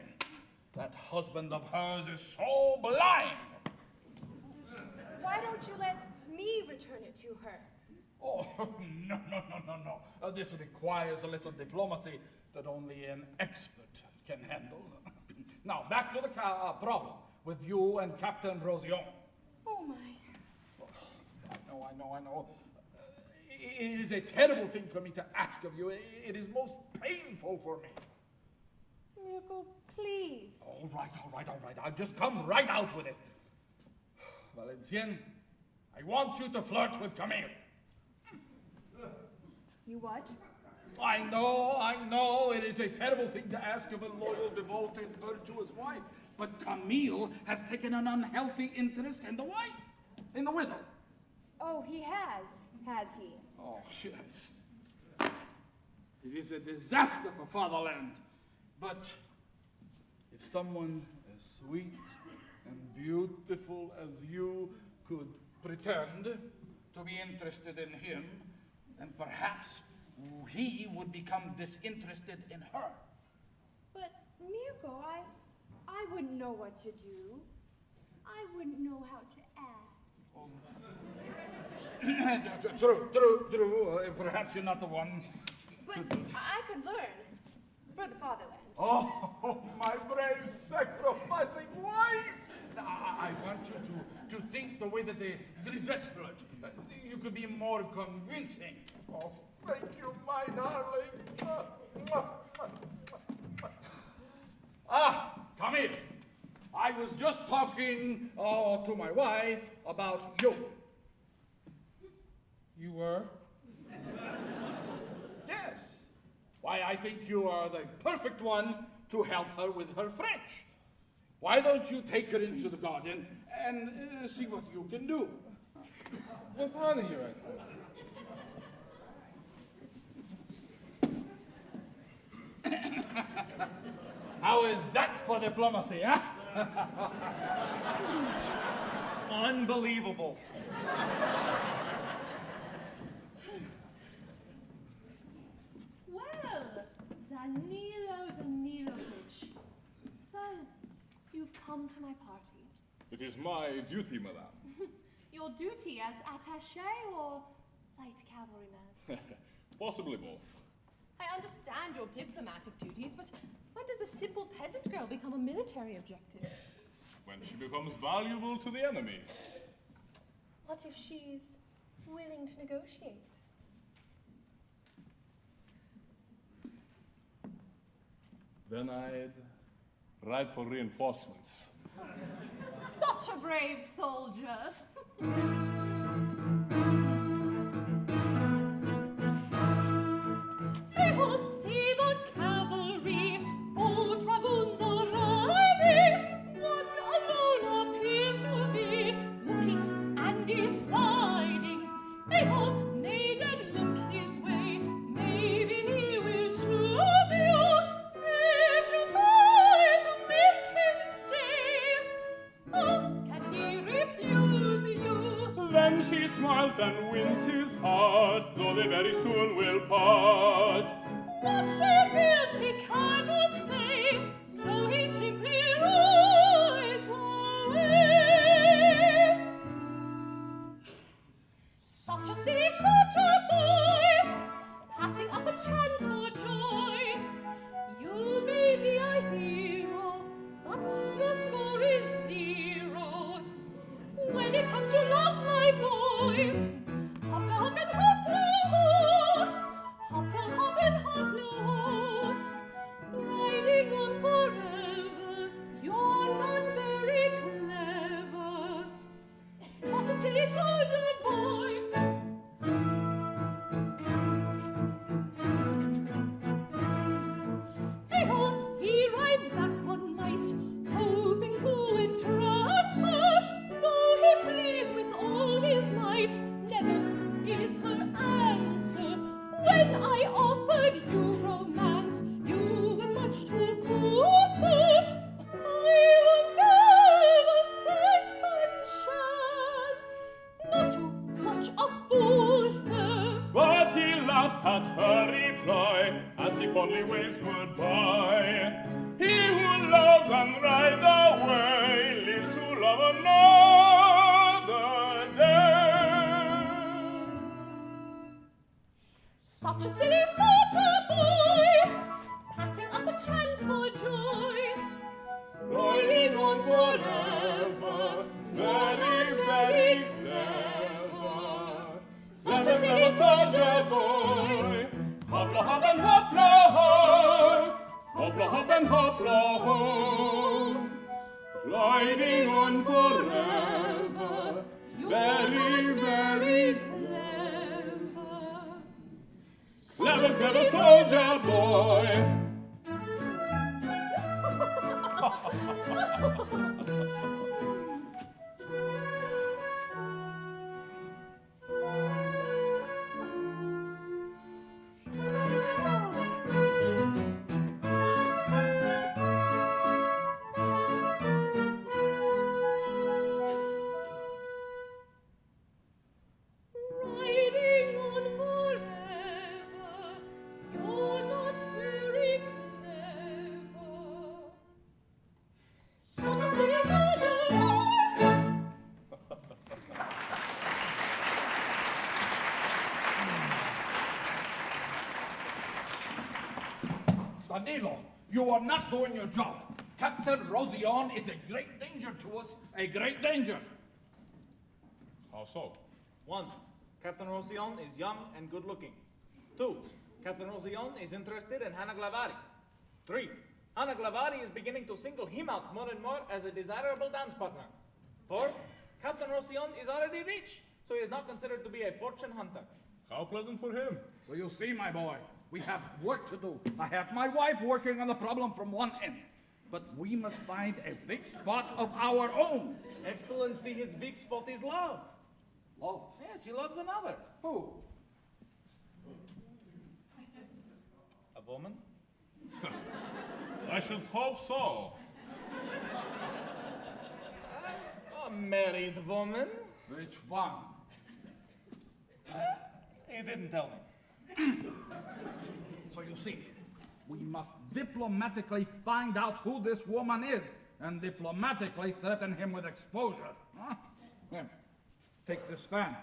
That husband of hers is so blind. Why don't you let me return it to her? Oh, no. This requires a little diplomacy that only an expert can handle. Now, back to the problem with you and Captain Rosillon. Oh, my. I know. It is a terrible thing for me to ask of you. It is most painful for me. Mirko, please. All right. I'll just come right out with it. Valencienne, I want you to flirt with Camille. You what? I know. It is a terrible thing to ask of a loyal, devoted, virtuous wife. But Camille has taken an unhealthy interest in the wife, in the widow. Oh, he has he? Oh, yes. It is a disaster for fatherland. But if someone as sweet and beautiful as you could pretend to be interested in him, then perhaps he would become disinterested in her. But, Mirko, I wouldn't know what to do. I wouldn't know how to act. True. Perhaps you're not the one. But I could learn. For the fatherland. Oh, my brave sacrificing wife! I want you to think the way that the grisettes flirt. You could be more convincing. Oh, thank you, my darling. Camille. I was just talking to my wife about you. You were? Yes. Why, I think you are the perfect one to help her with her French. Why don't you take her into the garden and see what you can do? With honor, Your Excellency. How is that for diplomacy, huh? Unbelievable. Well, Danilovich. So, you've come to my party. It is my duty, madame. Your duty as attaché or light cavalryman? Possibly both. I understand your diplomatic duties, but when does a simple peasant girl become a military objective? When she becomes valuable to the enemy. What if she's willing to negotiate? Then I'd ride for reinforcements. Such a brave soldier. Behold, see the cavalry, bold dragoons are riding. One alone appears to be looking and deciding. Behold, maiden, look his way, maybe he will choose you. If you try to make him stay, oh, can he refuse you? Then she smiles and wins his heart, though they very soon will part. What she feels she cannot say, so he simply rides away. Such a silly soldier boy, passing up a chance for joy. You may be a hero, but your score is 0. When it comes to love, my boy, hop, hop and hop, ho, hop and hop, ho, riding on forever. You're not very clever, such a silly soldier boy. Behold, he rides back one night, hoping to entrance her. Though he pleads with all his might, never is her answer. When I offered you romance, you were much too coarser. I would give a second chance, not to such a fool, sir. But he laughs at her reply, as he fondly waves goodbye. He who loves and rides away lives to love another day. Such a silly soldier boy, passing up a chance for joy. Riding on forever, very, very clever. Such a silly soldier boy, Hopla hop and hopla ho, hopla hop and hopla ho, riding on forever, very, very clever. clever, clever soldier boy. Riding on forever, you're not very clever. Such a silly soldier boy. Danilo, You are not doing your job. Captain Rosillon is a great danger to us, a great danger. How so? 1. Captain Rosillon is young and good looking. 2. Captain Rosillon is interested in Hanna Glawari. 3. Hanna Glawari is beginning to single him out more and more as a desirable dance partner. 4. Captain Rosillon is already rich, so he is not considered to be a fortune hunter. How pleasant for him. So you see, my boy, we have work to do. I have my wife working on the problem from one end. But we must find a big spot of our own. Excellency, his big spot is love. Love? Yes, he loves another. Who? A woman? I should hope so. A married woman? Which one? He didn't tell me. So you see, we must diplomatically find out who this woman is and diplomatically threaten him with exposure. Huh? Here, take this fan.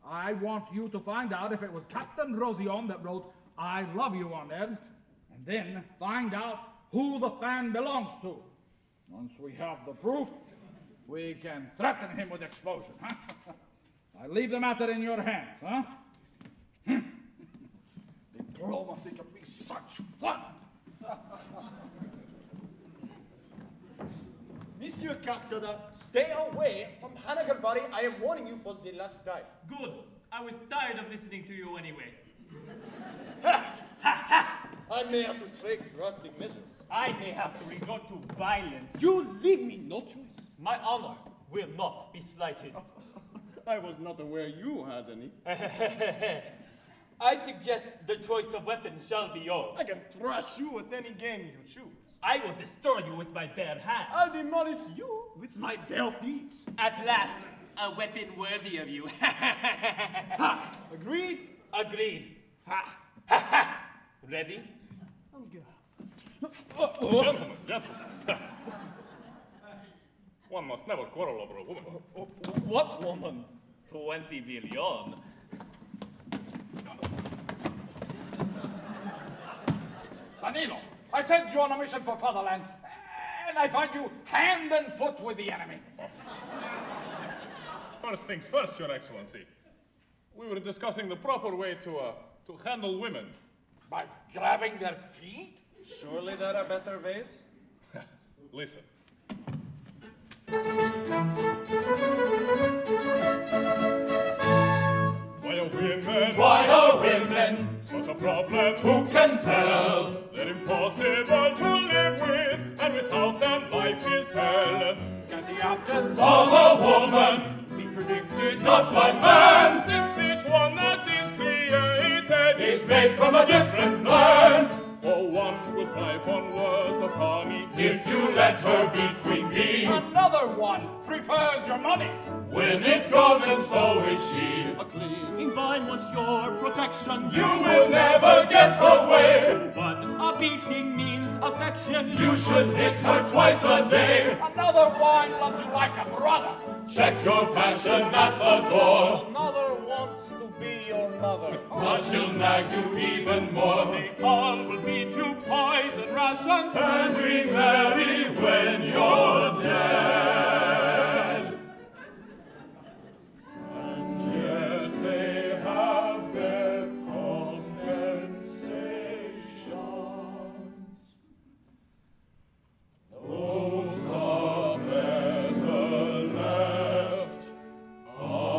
I want you to find out if it was Captain Rosillon that wrote "I love you" on it, and then find out who the fan belongs to. Once we have the proof, we can threaten him with exposure. Huh? I leave the matter in your hands, huh? Diplomacy can be such fun. Monsieur Cascada, stay away from Hanna Glawari. I am warning you for the last time. Good. I was tired of listening to you anyway. I may have to take drastic measures. I may have to resort to violence. You leave me no choice. My honor will not be slighted. I was not aware you had any. I suggest the choice of weapons shall be yours. I can thrash you at any game you choose. I will destroy you with my bare hands. I'll demolish you with my bare feet. At last, a weapon worthy of you. Ha! Agreed? Agreed. Ha! Ready? Gentlemen. One must never quarrel over a woman. What woman? 20 billion. Danilo, I sent you on a mission for fatherland, and I find you hand and foot with the enemy. First things first, Your Excellency. We were discussing the proper way to handle women. By grabbing their feet? Surely there are better ways. Listen. Why are women such a problem? Who can tell? They're impossible to live with, and without them life is hell. Can the absence of a woman be predicted not by man? Since each one that is created is made from a different man. For one will thrive on words of honey if you let her be queen bee. Another one prefers your money. When it's gone, then so is she. A clinging vine wants your protection. You will never get away. But a beating means affection. You should hit her twice a day. Another one loves you like a brother. Check your passion at the door. Another wants to be your mother. Or she'll nag you even more. They all will feed you poison rations. And remarry when you're dead. And yet they have their compensations. Those are better left unsaid.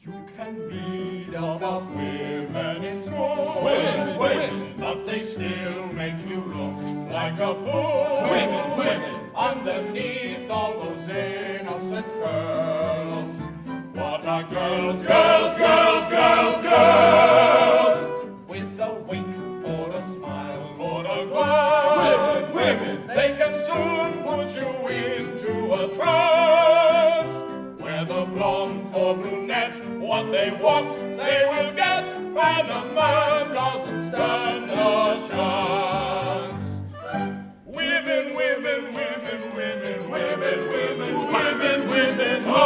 You can read about women in school. Women, but they still make you look like a fool. Women, underneath all those innocent curls. What are girls, with a wink or a smile or a glance? Women, they can soon put you into a trance. Whether blonde or brunette, what they want, they will get, and a man doesn't stand a chance. Women, oh!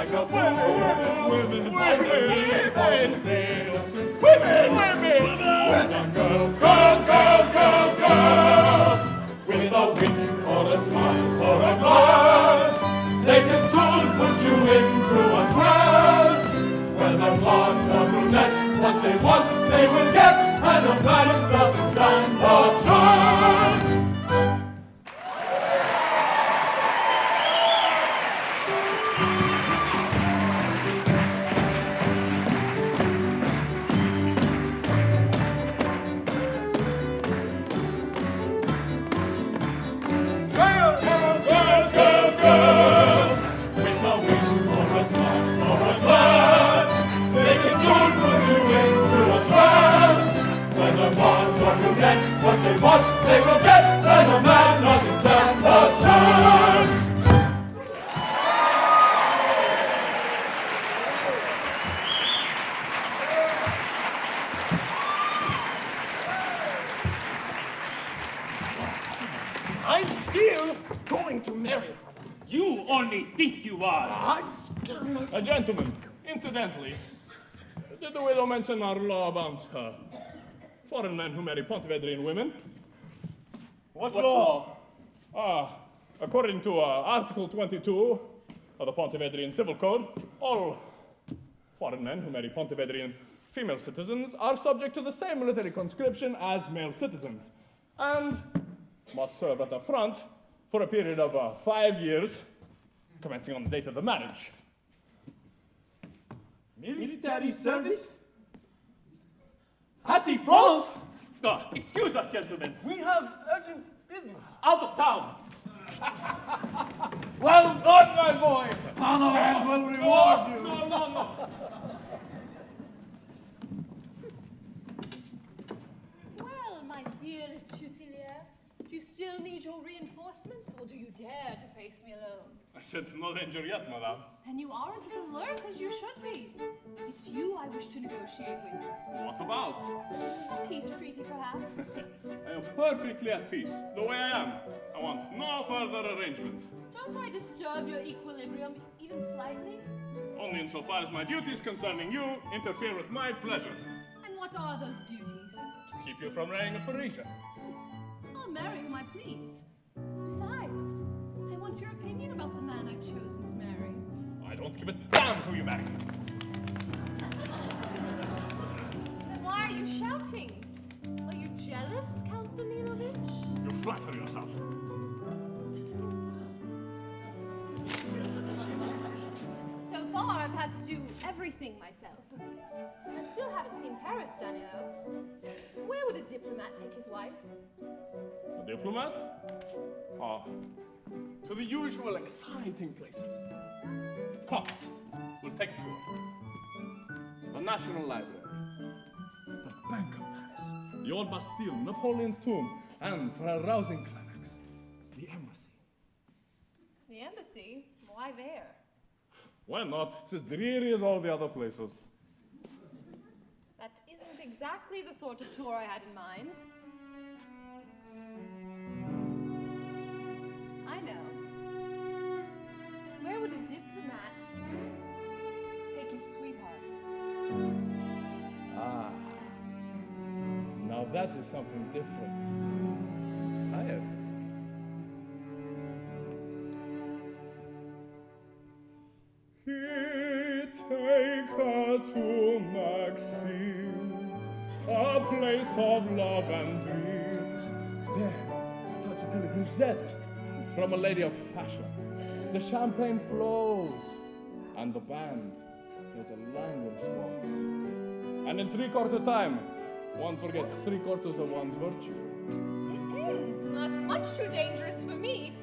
like a fool. Women, I will live on innocent. Women. Girls, girls, girls, girls, girls. With a wink or a smile or a glance, they can soon put you into a trance. Whether blonde or brunette, what they want they will get, and a man doesn't stand a chance. What they want, they will get, and a man doesn't stand a chance. I'm still going to marry her. You only think you are. Gentlemen, incidentally, did the widow mention our law about foreign men who marry Pontevedrian women? What law? According to Article 22 of the Pontevedrian Civil Code, all foreign men who marry Pontevedrian female citizens are subject to the same military conscription as male citizens, and must serve at the front for a period of 5 years, commencing on the date of the marriage. Military service? Has he front? Excuse us, gentlemen. We have urgent business. Out of town. Well done, my boy. Hanna will reward you. No. Well, my fearless Fusilier, do you still need your reinforcements, or do you dare to face me alone? I sense no danger yet, madame. And you aren't as alert as you should be. It's you I wish to negotiate with. What about? A peace treaty, perhaps? I am perfectly at peace, the way I am. I want no further arrangement. Don't I disturb your equilibrium, even slightly? Only insofar as my duties concerning you interfere with my pleasure. And what are those duties? To keep you from marrying a Parisian. I'll marry whom I please. Besides, I want your opinion about the man I've chosen to marry. I don't give a damn who you marry. Then why are you shouting? Are you jealous, Count Danilovich? You flatter yourself. So far, I've had to do everything myself. I still haven't seen Paris, Danilo. Where would a diplomat take his wife? A diplomat? To the usual exciting places. Come, we'll take a tour. The National Library, the Bank of Paris, the Old Bastille, Napoleon's tomb, and for a rousing climax, the embassy. The embassy? Why there? Why not? It's as dreary as all the other places. That isn't exactly the sort of tour I had in mind. I know. Where would a diplomat take his sweetheart? Now that is something different. Tired. Take her to Maxime's, a place of love and dreams. There, it's how to tell a grisette from a lady of fashion. The champagne flows, and the band plays a languorous waltz. And in 3/4 time, one forgets 3/4 of one's virtue. That's much too dangerous for me.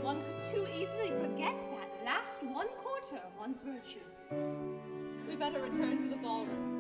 One could too easily forget that last 1/4 of one's virtue. We better return to the ballroom.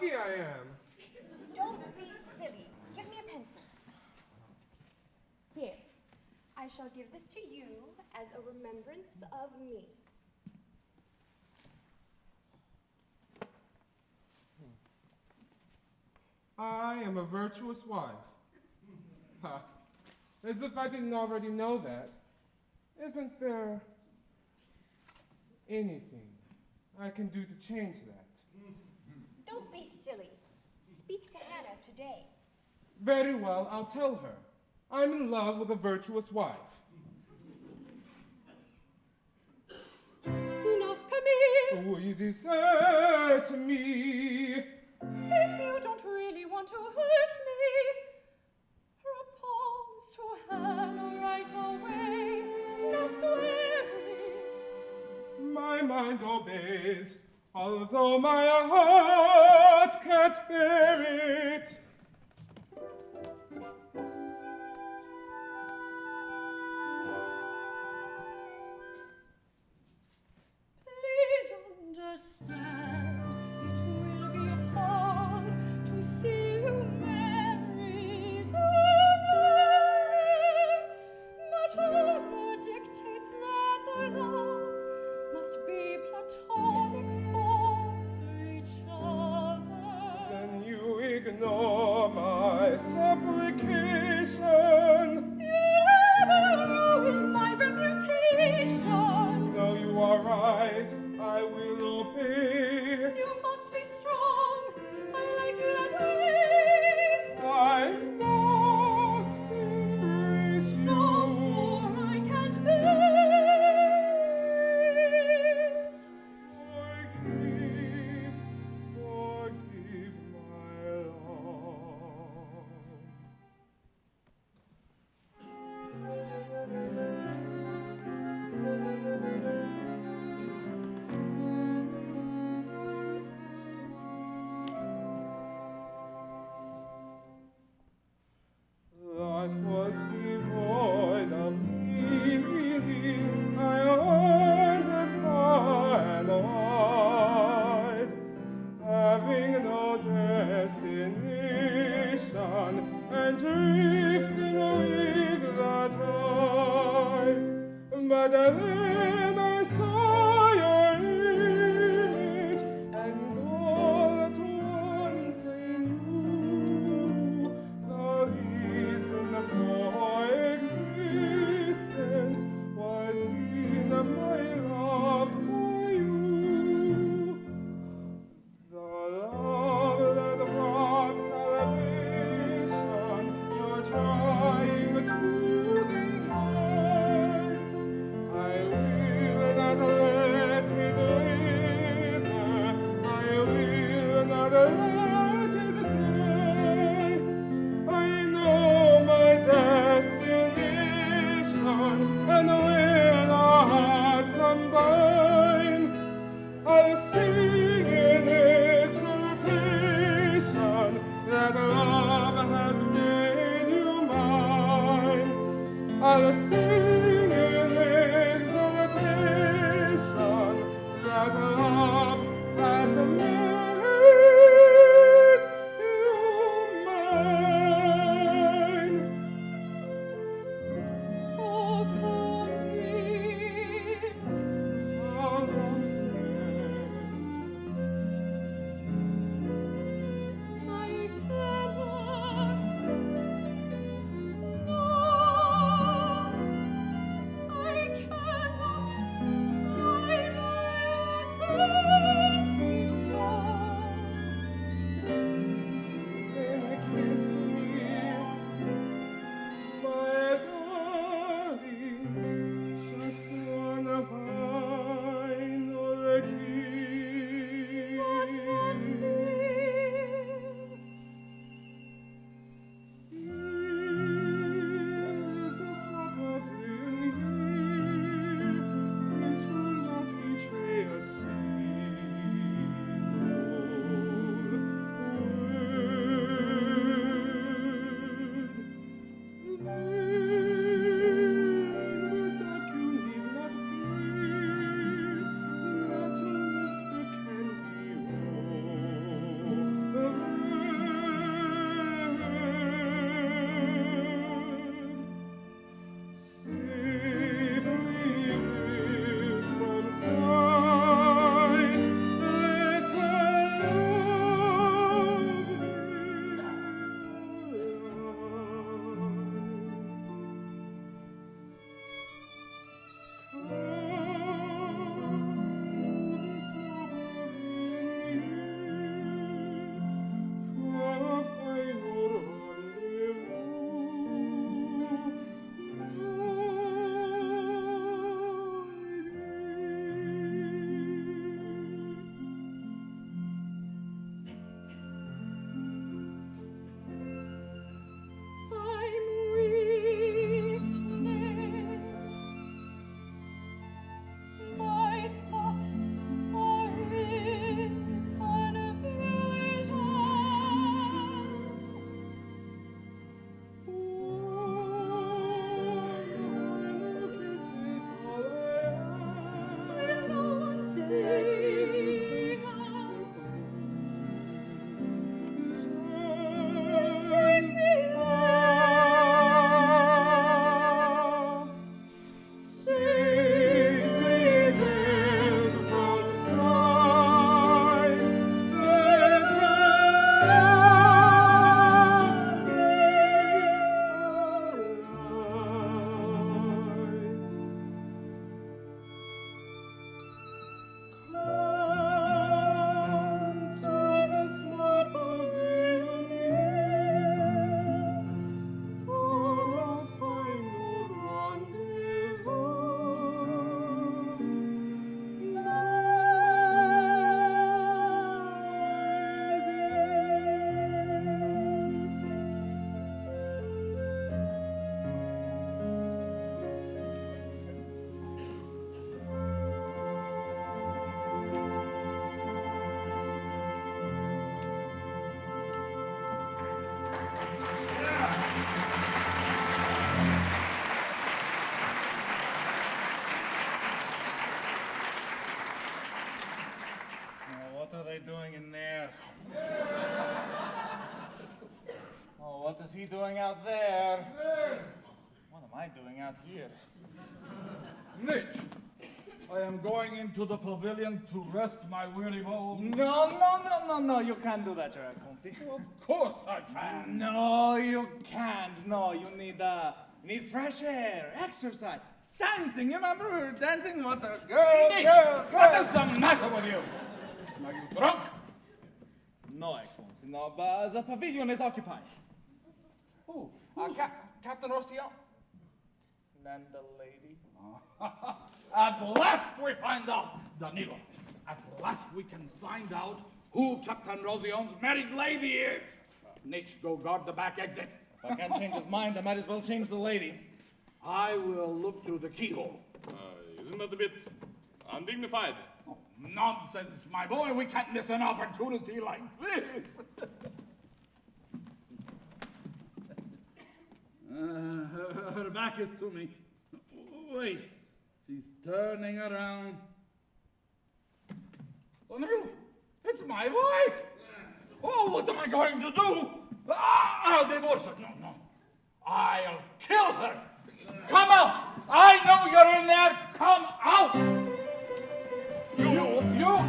lucky I am. Don't be silly. Give me a pencil. Here. I shall give this to you as a remembrance of me. I am a virtuous wife. Ha. As if I didn't already know that. Isn't there anything I can do to change that? Don't be silly. Speak to Hannah today. Very well, I'll tell her. I'm in love with a virtuous wife. Enough, Camille. We desert me. If you don't really want to hurt me, propose to Hannah right away. Now swear it. My mind obeys, although my heart can't bear it. Please understand, it will be hard to see you married again. But honor dictates that our love must be platonic for each other. Then you ignore my supplication. You'd rather ruin my reputation. No, you are right, I will obey. You must be strong. I like you that way. I must embrace you. No more I can't bear it. Forgive my love. Life was devoid of meaning. I wandered far and wide, having no destination, and drifting with the tide. But then I saw your image, and all at once I knew the reason for existence was in my love for you. The love that brought salvation, you're trying to deny. I will not let it wither. I will not let it die. I know my destination, and when our hearts combine, I'll sing in exultation that love has made you mine. I'll sing in exultation that love has made you mine. Oh, Camille. I cannot. No, I cannot. I do so. Then kiss me, my darling, just one final kiss. What Jesus, what a brilliant, please will not betray a secret. doing in there? Oh, what is he doing out there? What am I doing out here? Mitch, I am going into the pavilion to rest my weary bones. No, you can't do that, Your Excellency. Of course I can. No, you can't. No, you need fresh air, exercise, dancing. You remember we were dancing with the girl? What is the matter with you? Are you drunk? No, Excellency, no, but the pavilion is occupied. Who? Captain Rosillon. And the lady. At last we find out, Danilo. At last we can find out who Captain Rosillon's married lady is. Nietzsche, go guard the back exit. If I can't change his mind, I might as well change the lady. I will look through the keyhole. Isn't that a bit undignified? Oh, nonsense, my boy. We can't miss an opportunity like this. Her back is to me. Wait, she's turning around. Oh, no, it's my wife. Oh, what am I going to do? I'll divorce her. No. I'll kill her. Come out. I know you're in there. Come out. You.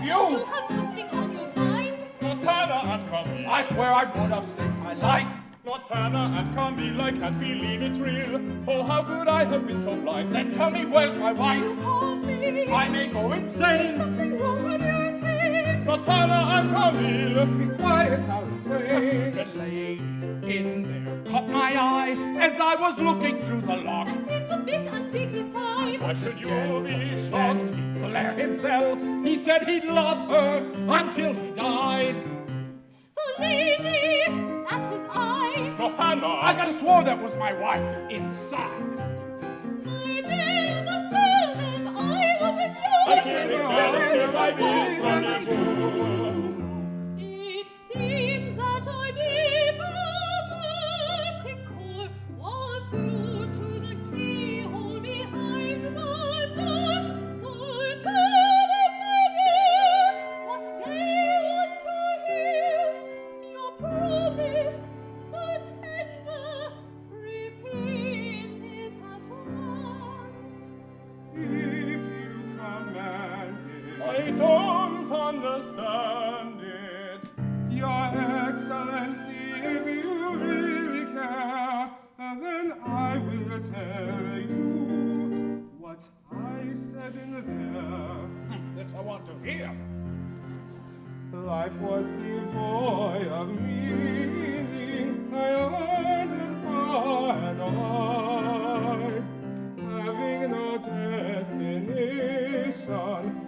You have something on your mind? Not Hanna and Camille. I swear I would have staked my life. Not Hanna and Camille, I can't believe it's real. Oh, how could I have been so blind? Then tell me, where's my wife? You called me. I may go insane. Something wrong with your head. Not Hanna and Camille. Be quiet, I'll explain. The lady in there caught my eye as I was looking through the lock. It seems a bit undignified. Why should you be shocked? And Blair himself, he said he'd love her until he died. The lady, that was I. No, Hanna. I could have swore that was my wife inside. I did must tell them I wasn't I can't tell my business. It seems that our diplomatic corps was glued to the keyhole behind the door. So tell them, my dear, what they want to hear. Your promise so tender, repeat it at once. If you command it, I don't understand it. Your Excellency, if you really care, then I will tell you what I said in there. This I want to hear. Life was devoid of meaning. I wandered far and wide, having no destination,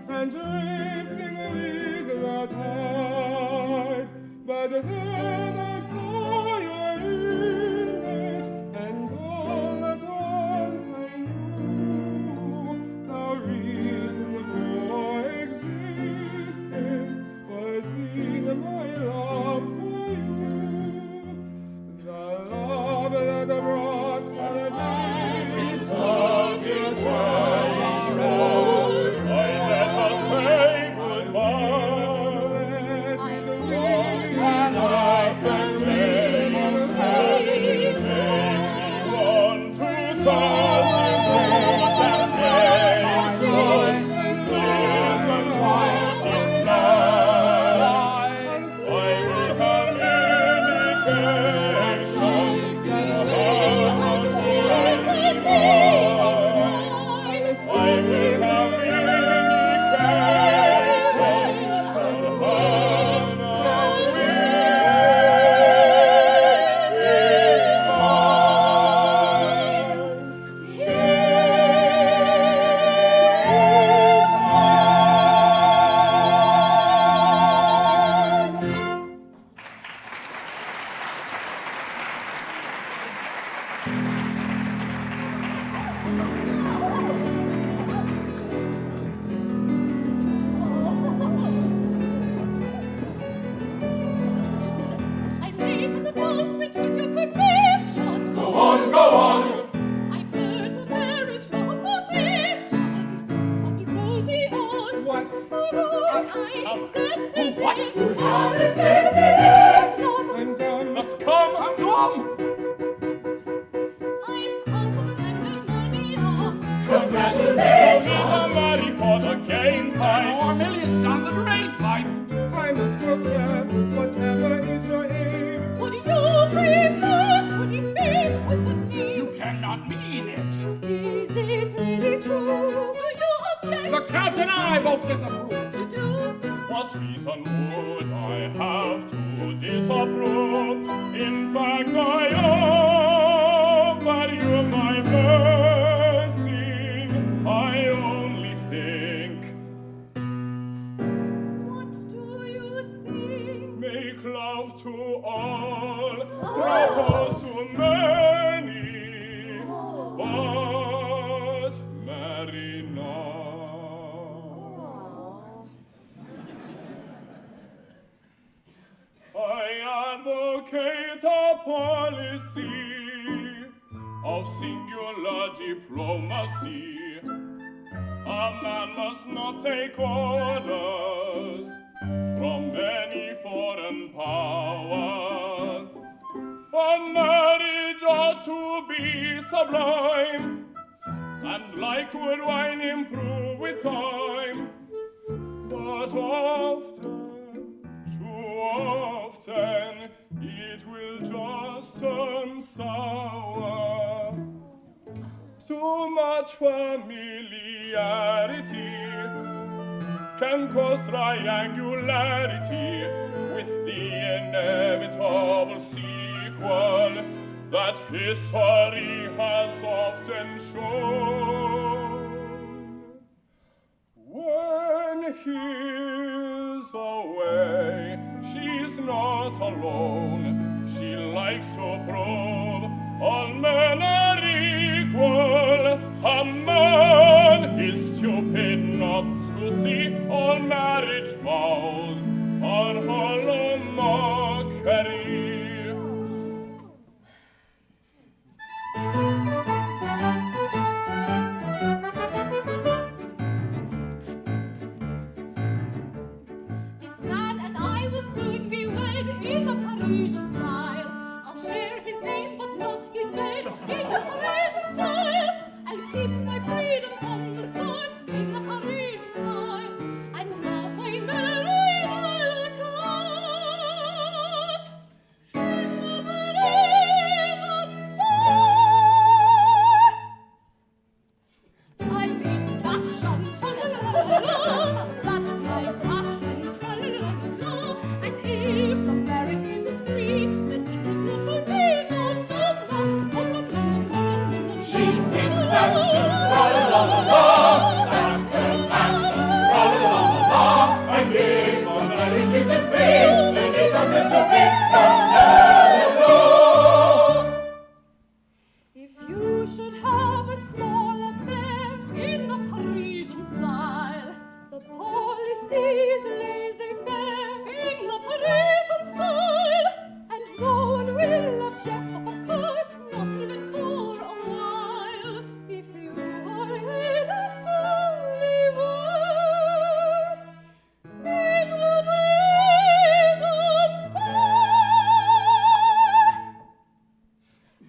and drifting with the tide. But then I saw your image, and all at once I knew the reason for existence was in my love for you. The love that brought salvation Subject treasure shows. Let us say goodbye. I told you. And I waltz. I'm done. Just come. I'm done. Congratulations! I'm ready for the game time. More millions down the drain pipe. I must protest. Whatever is your aim? Would you prefer to defeat with the name? You cannot mean it. Is it really true? Do you object? The Count and I both disapprove. You do? What reason would I have to disapprove? In fact, I offer you my mercy. I only think. What do you think? Make love to all, propose to many, but marry not. I advocate a policy of singular diplomacy. A man must not take orders from many foreign powers. But marriage ought to be sublime, and like good wine improve with time. But often, too often, it will just turn sour. Too much familiarity can cause triangularity, with the inevitable sequel that history has often shown. When he's away, she's not alone. She likes to prove all men are equal. A man is stupid not to see all marriage vows are hollow mockery. This man and I will soon be wed in the Parisian style. I'll share his name but not his bed in the Parisian style. I'll keep my freedom on the start in the Parisian style. And halfway married I'll cut in the Parisian style. I'm in fashion, tra-la-la-la-la. That's my passion, tra-la-la-la-la. And if the marriage isn't free, then it is not for me, no, no, no, no, no, no. She's in fashion, tra-la-la-la-la. That's her passion, tra-la-la-la-la. And if the marriage isn't free, then it's nothing to be, no, no, no. If you should have a small affair in the Parisian style, the policy's laissez-faire in the Parisian style, and no one will object, of course, not even for a while. If you are in a fully works in the Parisian style.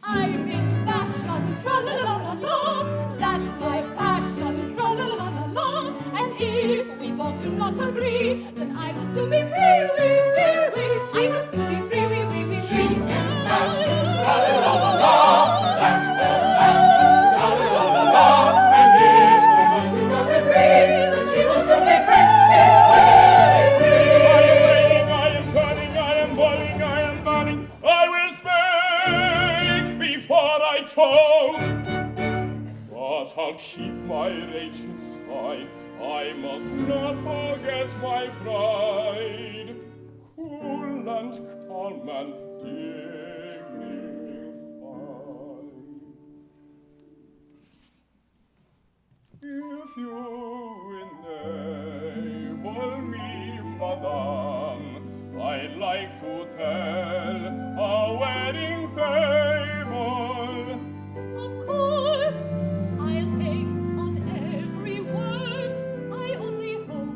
I'm in fashion, tra-la-la-la-la. That's my passion, tra-la-la-la-la. And if we both do not agree, then I will soon be free, I will soon be free, She's in fashion, tra-la-la-la-la. That's her passion, tra-la-la-la-la. And if we both do not agree, then she will soon be free. I am raining, I am turning, I am boiling, I am burning. I will speak before I choke, but I'll keep my rage inside. I must not forget my pride. Cool and calm and dignified. If you enable me, madame, I'd like to tell a wedding fable. Of course, I'll take on every word. I only hope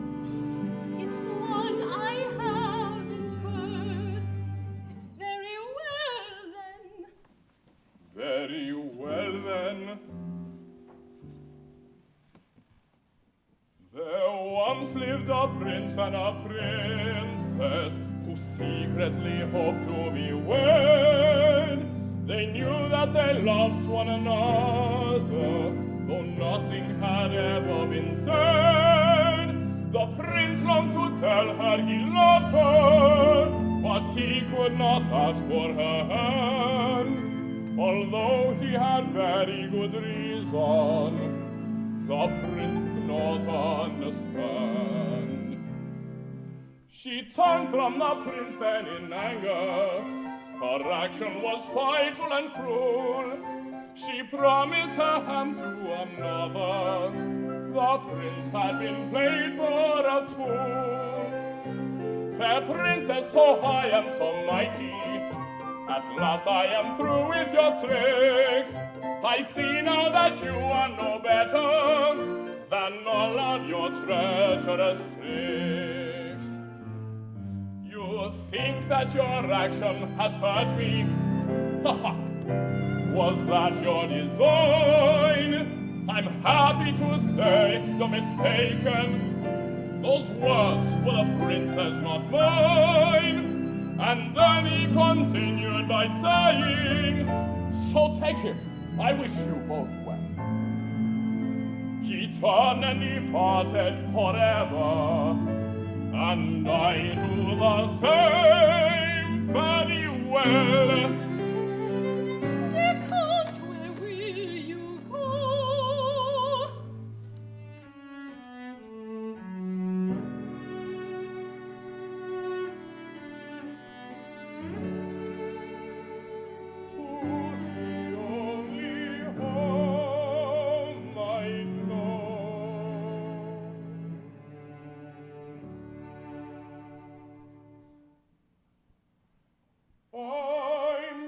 once lived a prince and a princess who secretly hoped to be wed. They knew that they loved one another, though nothing had ever been said. The prince longed to tell her he loved her, but he could not ask for her hand, although he had very good reason. The prince could not understand. She turned from the prince then in anger. Her action was spiteful and cruel. She promised her hand to another. The prince had been played for a fool. Fair princess, so high and so mighty, at last I am through with your tricks. I see now that you are no better than all of your treacherous tricks. You think that your action has hurt me? Ha ha! Was that your design? I'm happy to say you're mistaken. Those words were the princess, not mine. And then he continued by saying, so take him, I wish you both well. He turned and departed forever, and I do the same. Very well. Dear Count, where will you go? I'm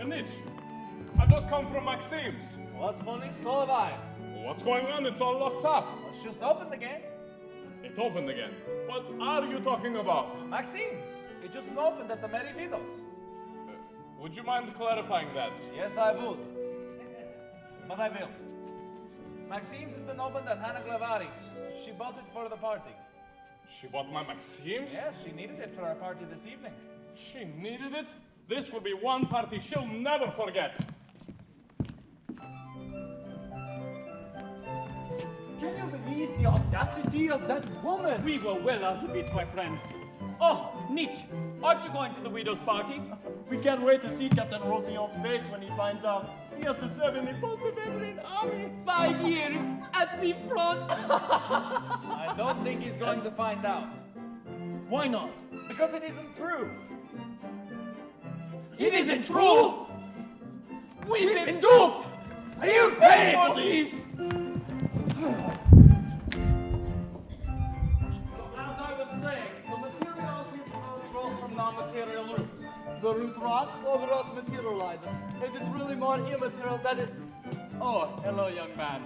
Mitch, I've just come from Maxime's. What's funny? So have I. What's going on? It's all locked up. It's just opened again. It opened again. What are you talking about? Maxime's. It just opened at the Merry Widows. Would you mind clarifying that? Yes, I would. But I will. Maxime's has been opened at Hanna Glawari's. She bought it for the party. She bought my Maxime's? Yes, she needed it for our party this evening. She needed it? This will be one party she'll never forget. Can you believe the audacity of that woman? We were well out of it, my friend. Oh, Mitch, aren't you going to the widow's party? We can't wait to see Captain Rosillon's face when he finds out he has to serve in the Pontevedrian army. 5 years at the front. I don't think he's going to find out. Why not? Because it isn't true. It isn't true! We've been duped! Are you paying for this? As I was saying, the material grows from non-material root. The root rots, so the rot materializes. If it's really more immaterial than it... Oh, hello, young man.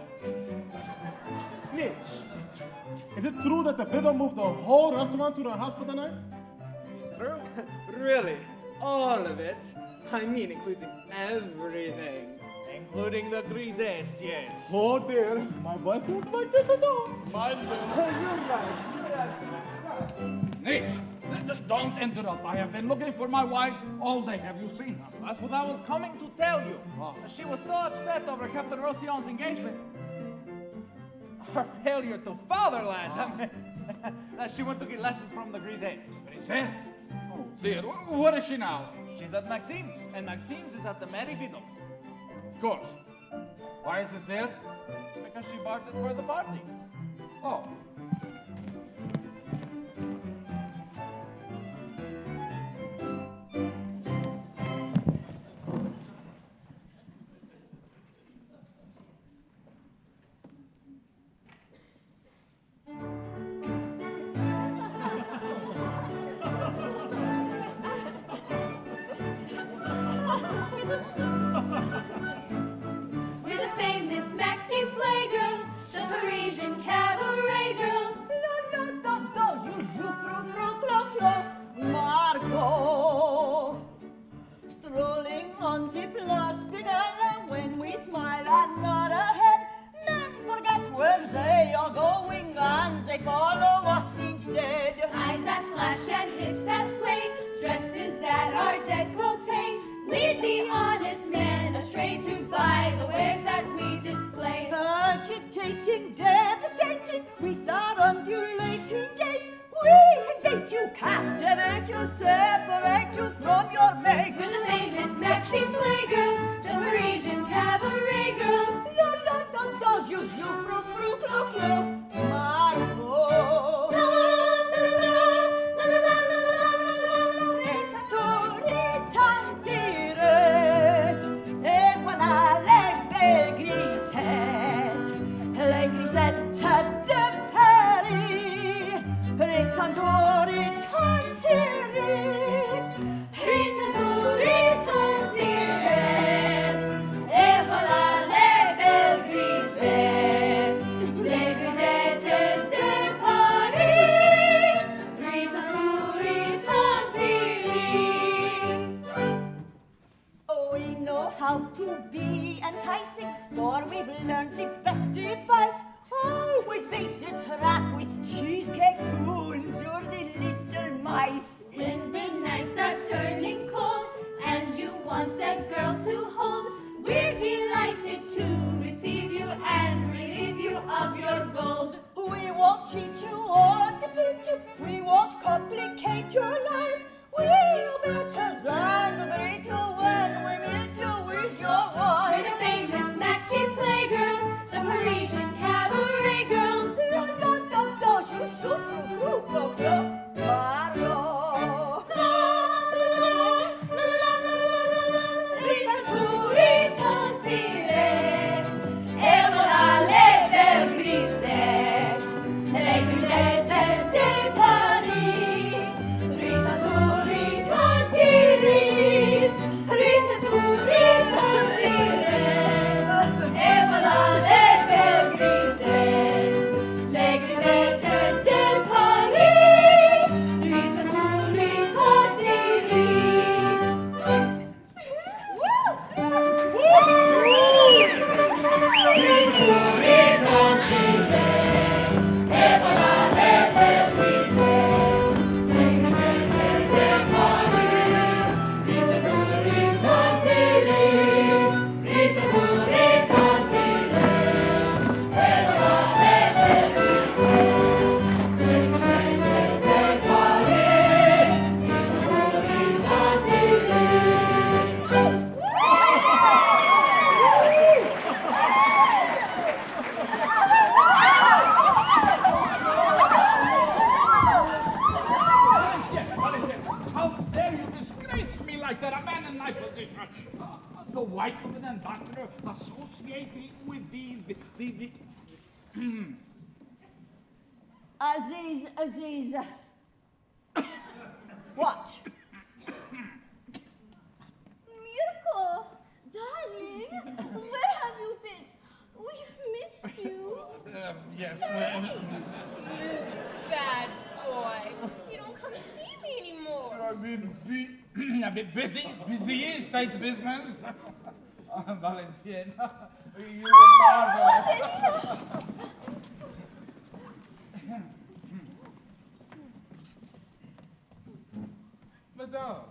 Mitch, is it true that the widow moved the whole restaurant to her house for the night? It's true. Really? All of it? I mean, including everything. Including the grisettes, yes. Oh dear, my wife won't like this at all. Mine will. You're right. Mitch, don't interrupt. I have been looking for my wife all day. Have you seen her? That's what I was coming to tell you. She was so upset over Captain Rosillon's engagement. Her failure to fatherland. That she went to get lessons from the grisettes. Grisettes? Oh dear, where is she now? She's at Maxime's, and Maxime's is at the Merry Widows. Of course. Why is it there? Because she bought it for the party. Oh. We're the famous Maxime Playgirls, the Parisian cabaret girls. La la da da, you fru fru clo clo, Marco. Strolling on the Place Pigalle, when we smile and nod our head, men forget where they are going and they follow us instead. Eyes that flash and hips that sway, dresses that are décolleté, lead the honest man astray to buy the wares that we display. Agitating, devastating, we are undulating gait. We invade you, captivate you, separate you from your mate. We're the famous Maxime Playgirls, the Parisian cabaret girls. La la la la, you fru fru clo clo, Marco. La la la la la la la la la la. Ritatori tantiret, et voilà les belles grisettes de Paris. Ritantori tantiret, et voilà les belles grisettes de Paris. Ritantori tantiret. Oh, we know how to be enticing, for we've learned the best advice. Always bait the trap with cheesecake spoons, you're the little mice. When the nights are turning cold and you want a girl to hold, we're delighted to receive you and relieve you of your gold. We won't cheat you or defeat you, we won't complicate your lives. We'll better than agree to when we meet you with your wife. We're the famous Maxime Playgirls, the Parisian cabaret girls. La la la la, shoo shoo shoo shoo, Marco. right there, a man in my position. The wife of an ambassador associating with these, Aziz. What? Mirko, darling, where have you been? We've missed you. Yes, Bad boy. You don't come see me anymore. I've been busy, state business. Valencienne, you are marvelous. Madame,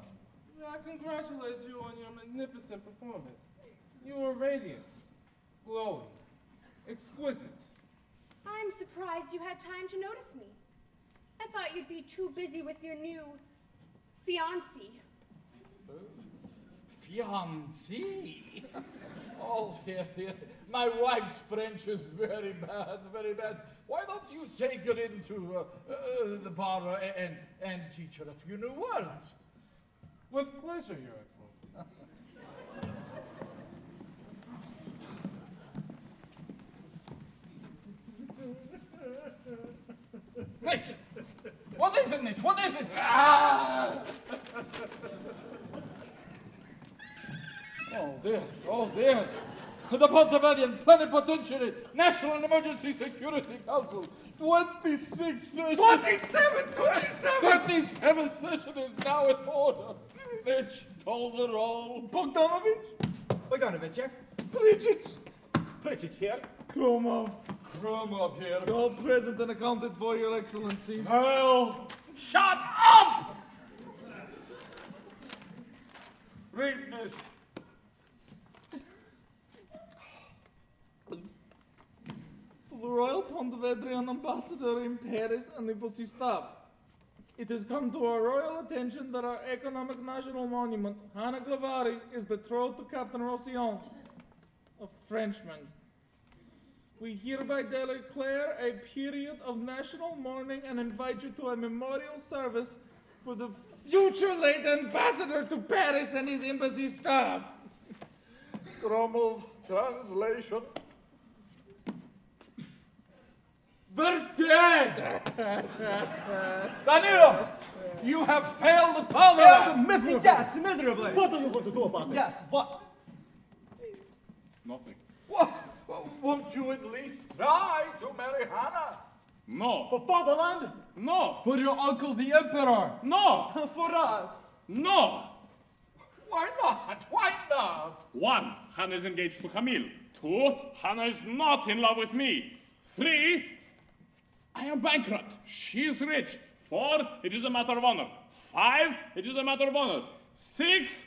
I congratulate you on your magnificent performance. You were radiant, glowing, exquisite. I'm surprised you had time to notice me. I thought you'd be too busy with your new fiancé. Fiancé? Oh, dear. My wife's French is very bad, very bad. Why don't you take her into the bar and teach her a few new words? With pleasure, Your Excellency. Mitch! What is it, Mitch? What is it? Ah! Oh dear. The Pontevedran Plenipotentiary National Emergency Security Council 27 session is now in order. Mitch, call the roll. Bogdanovich, yeah? Pritchett here. Kromov here. All present and accounted for, Your Excellency. Well, shut up! Read this. To the Royal Pontevedran Ambassador in Paris and Embassy staff. It has come to our royal attention that our economic national monument, Hanna Glawari, is betrothed to Captain Rosillon, a Frenchman. We hereby declare a period of national mourning and invite you to a memorial service for the future late ambassador to Paris and his embassy staff. Kromov, translation. We're dead! Danilo, you have failed the fatherland! Yes, miserably. What are you going to do about it? Yes, what? Nothing. What? Won't you at least try to marry Hanna? No. For fatherland? No. For your uncle, the emperor. No. For us. No. Why not? Why not? 1. Hanna is engaged to Camille. 2. Hanna is not in love with me. 3. I am bankrupt. She is rich. 4. It is a matter of honor. 5. It is a matter of honor. 6.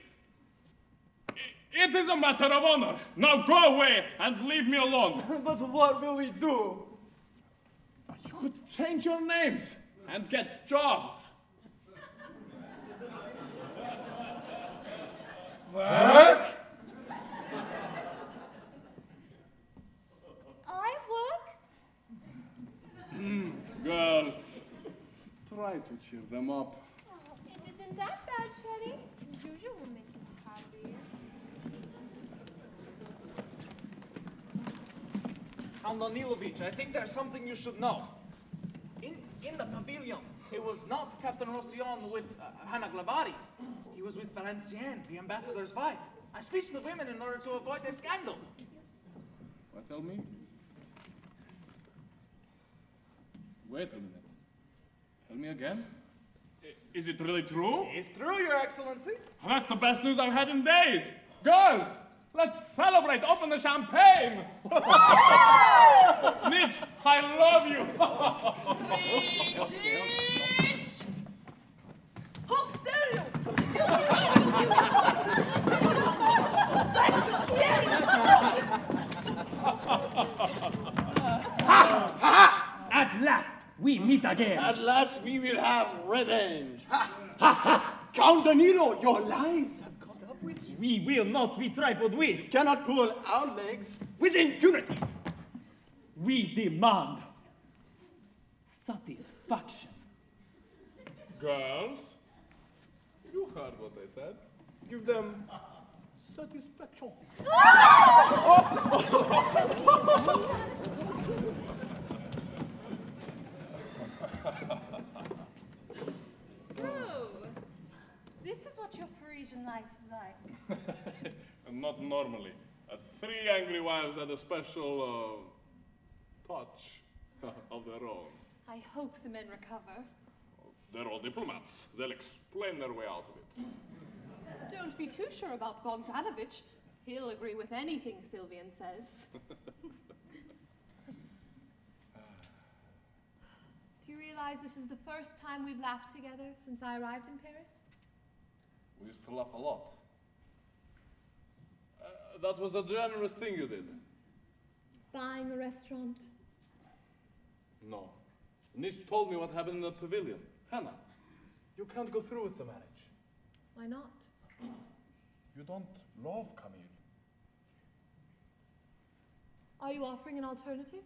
It is a matter of honor. Now go away and leave me alone. But what will we do? You could change your names and get jobs. Work? I work? Girls, try to cheer them up. Oh, it isn't that bad, Shelly. Usual will make you happy. Danilovich, I think there's something you should know. In the pavilion, it was not Captain Rosillon with Hanna Glawari. He was with Valencienne, the ambassador's wife. I speak to the women in order to avoid a scandal. What, tell me? Wait a minute. Tell me again. Is it really true? It's true, Your Excellency. That's the best news I've had in days. Girls, let's celebrate. Open the champagne. Mitch, I love you. Bridget! How dare you! At last, we meet again. At last we will have revenge. Count Danilo, your lies have caught up with you. We will not be trifled with. Cannot pull our legs with impunity. We demand satisfaction. Girls, you heard what I said. give them satisfaction. So, this is what your Parisian life is like. Not normally. 3 angry wives had a special touch of their own. I hope the men recover. They're all diplomats. They'll explain their way out of it. Don't be too sure about Bogdanovich. He'll agree with anything Sylvian says. Do you realize this is the first time we've laughed together since I arrived in Paris? We used to laugh a lot. That was a generous thing you did. Buying a restaurant? No. Nish told me what happened in the pavilion. Hanna, you can't go through with the marriage. Why not? You don't love Camille. Are you offering an alternative?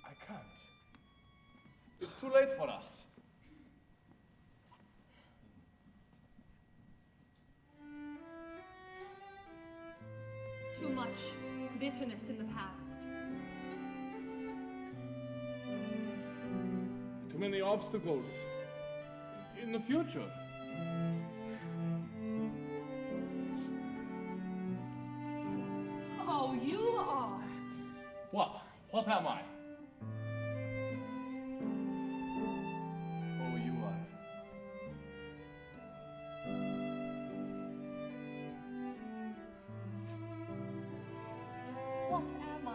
I can't. It's too late for us. Too much bitterness in the past. Too many obstacles in the future. Oh, you are. What? What am I? Oh, you are. What am I?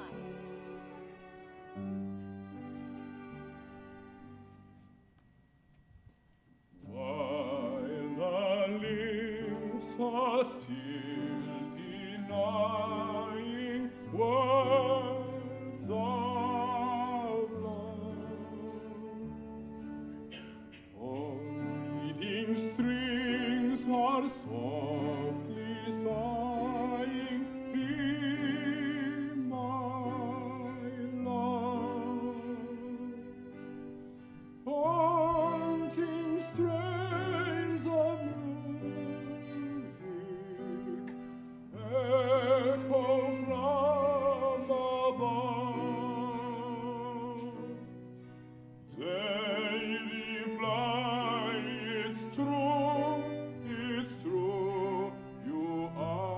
While the lips are still denying words of love, oh, beating strings are softly sighing, be my love. Haunting strains of music echo from above. They reply, it's true, you are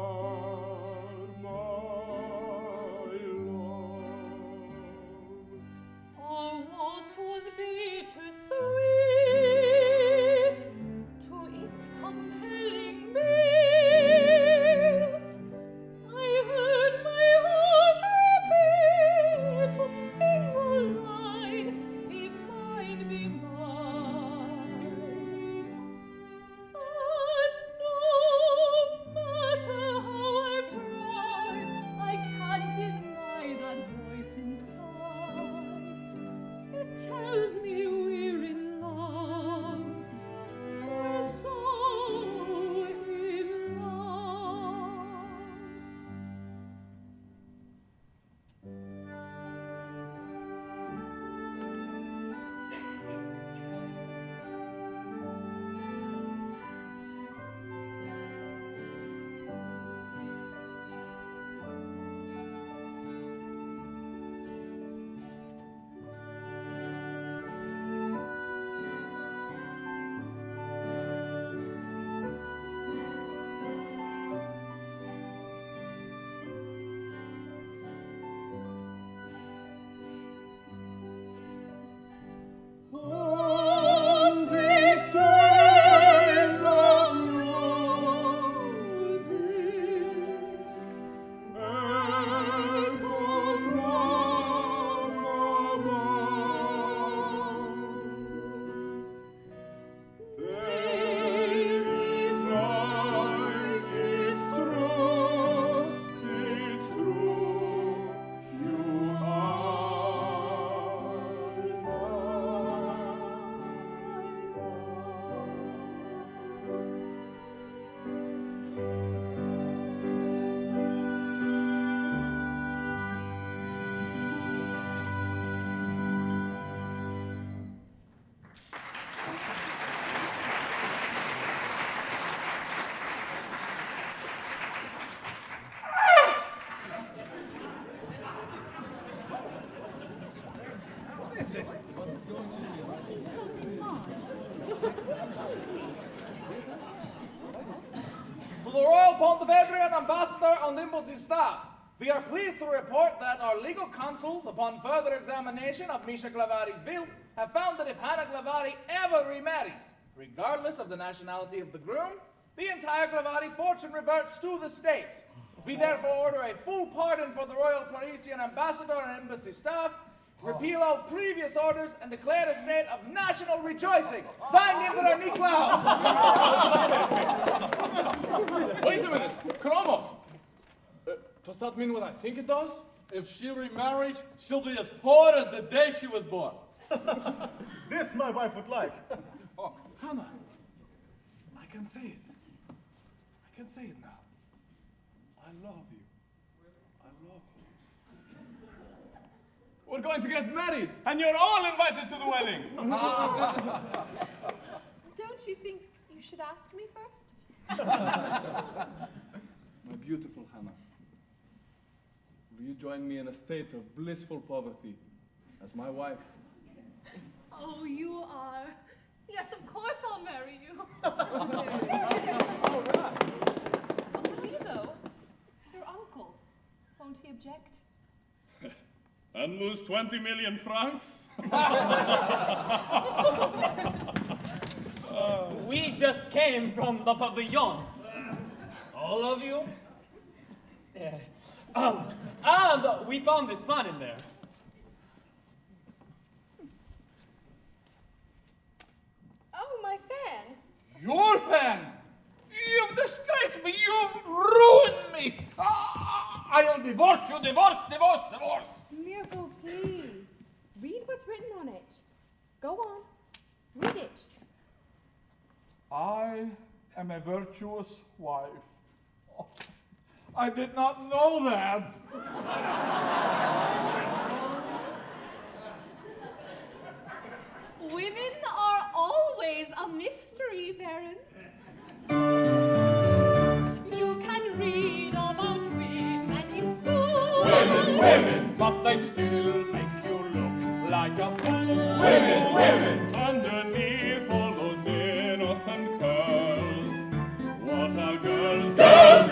the Royal Pontevedrian Ambassador on the embassy staff, we are pleased to report that our legal counsels, upon further examination of Misha Glawari's will, have found that if Hanna Glawari ever remarries, regardless of the nationality of the groom, the entire Glawari fortune reverts to the state. We therefore order a full pardon for the Royal Parisian Ambassador and embassy staff, repeal all previous orders, and declare a state of national rejoicing. Signed Emperor Niklaus. Wait a minute, Kromov. Does that mean what I think it does? If she remarries, she'll be as poor as the day she was born. This my wife would like. Oh, Hanna, I can say it. I can say it now. I love you. I love you. We're going to get married, and you're all invited to the wedding. Don't you think you should ask me first? My beautiful Hanna, will you join me in a state of blissful poverty as my wife? Oh, you are. Yes, of course I'll marry you. All right. But me, though, your uncle, won't he object? And lose 20 million francs? We just came from the pavilion. All of you? Yeah. And we found this fan in there. Oh, my fan. Your fan! You've disgraced me! You've ruined me! I'll divorce you! Divorce! Divorce! Divorce! Mirko, please. Read what's written on it. Go on. Read it. I am a virtuous wife. Oh, I did not know that. Women are always a mystery, Baron. You can read about women in school. Women, but they still make you look like a fool. Women, underneath all those innocent curls. What are girls? Girls!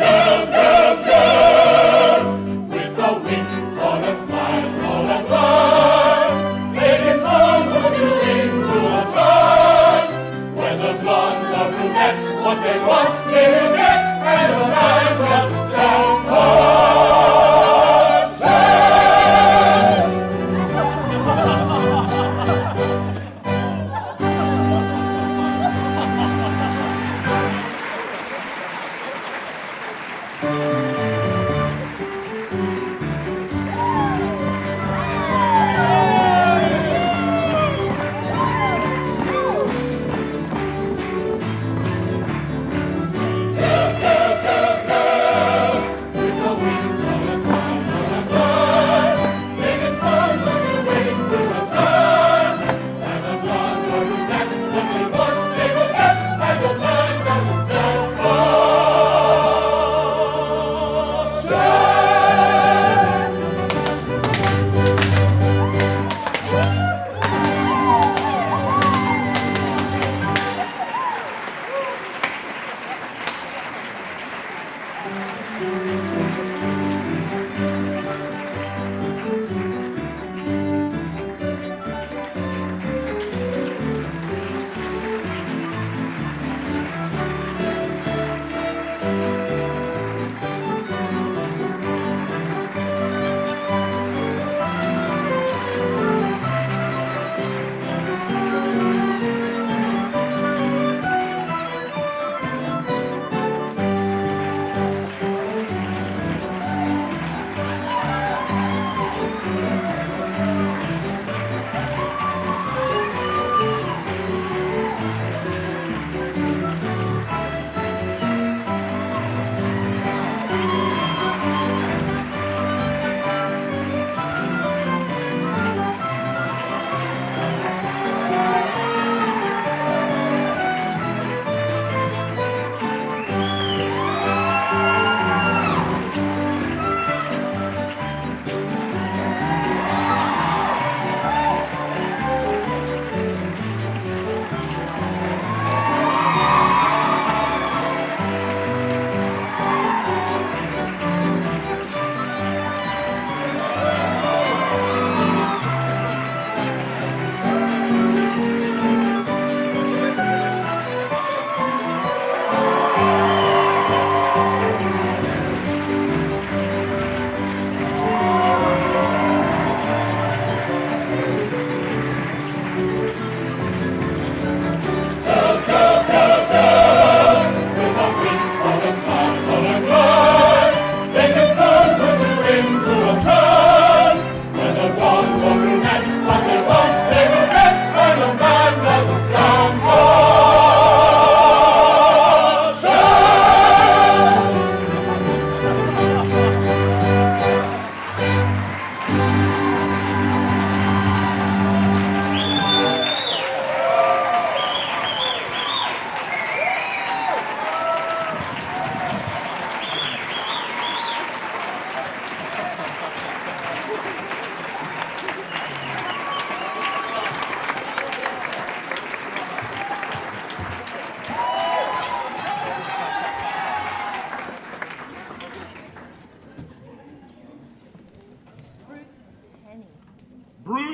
With a wink or a smile or a glance, they can soon put you into a trance. Whether blonde or brunette, what they want they will get, and a man doesn't stand a chance.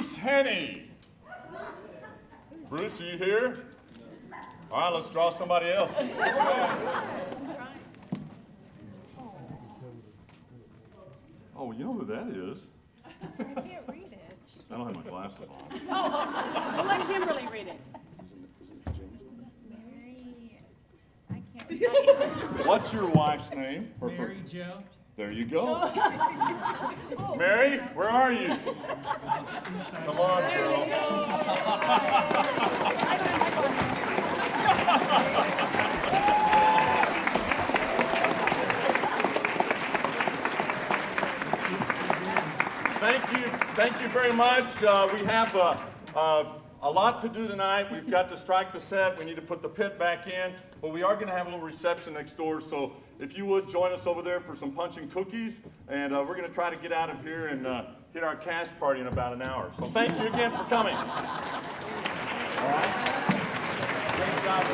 Bruce Henney. Bruce, are you here? All right, let's draw somebody else. Oh, you know who that is? I can't read it. I don't have my glasses on. Oh, well, let him really read it. I can't read it. What's your wife's name? Mary Jo. There you go. Mary, where are you? Come on, girl. Thank you very much. We have a lot to do tonight. We've got to strike the set. We need to put the pit back in, but we are going to have a little reception next door. So if you would join us over there for some punch and cookies, and we're going to try to get out of here and hit our cast party in about an hour. So thank you again for coming. All right. Great job.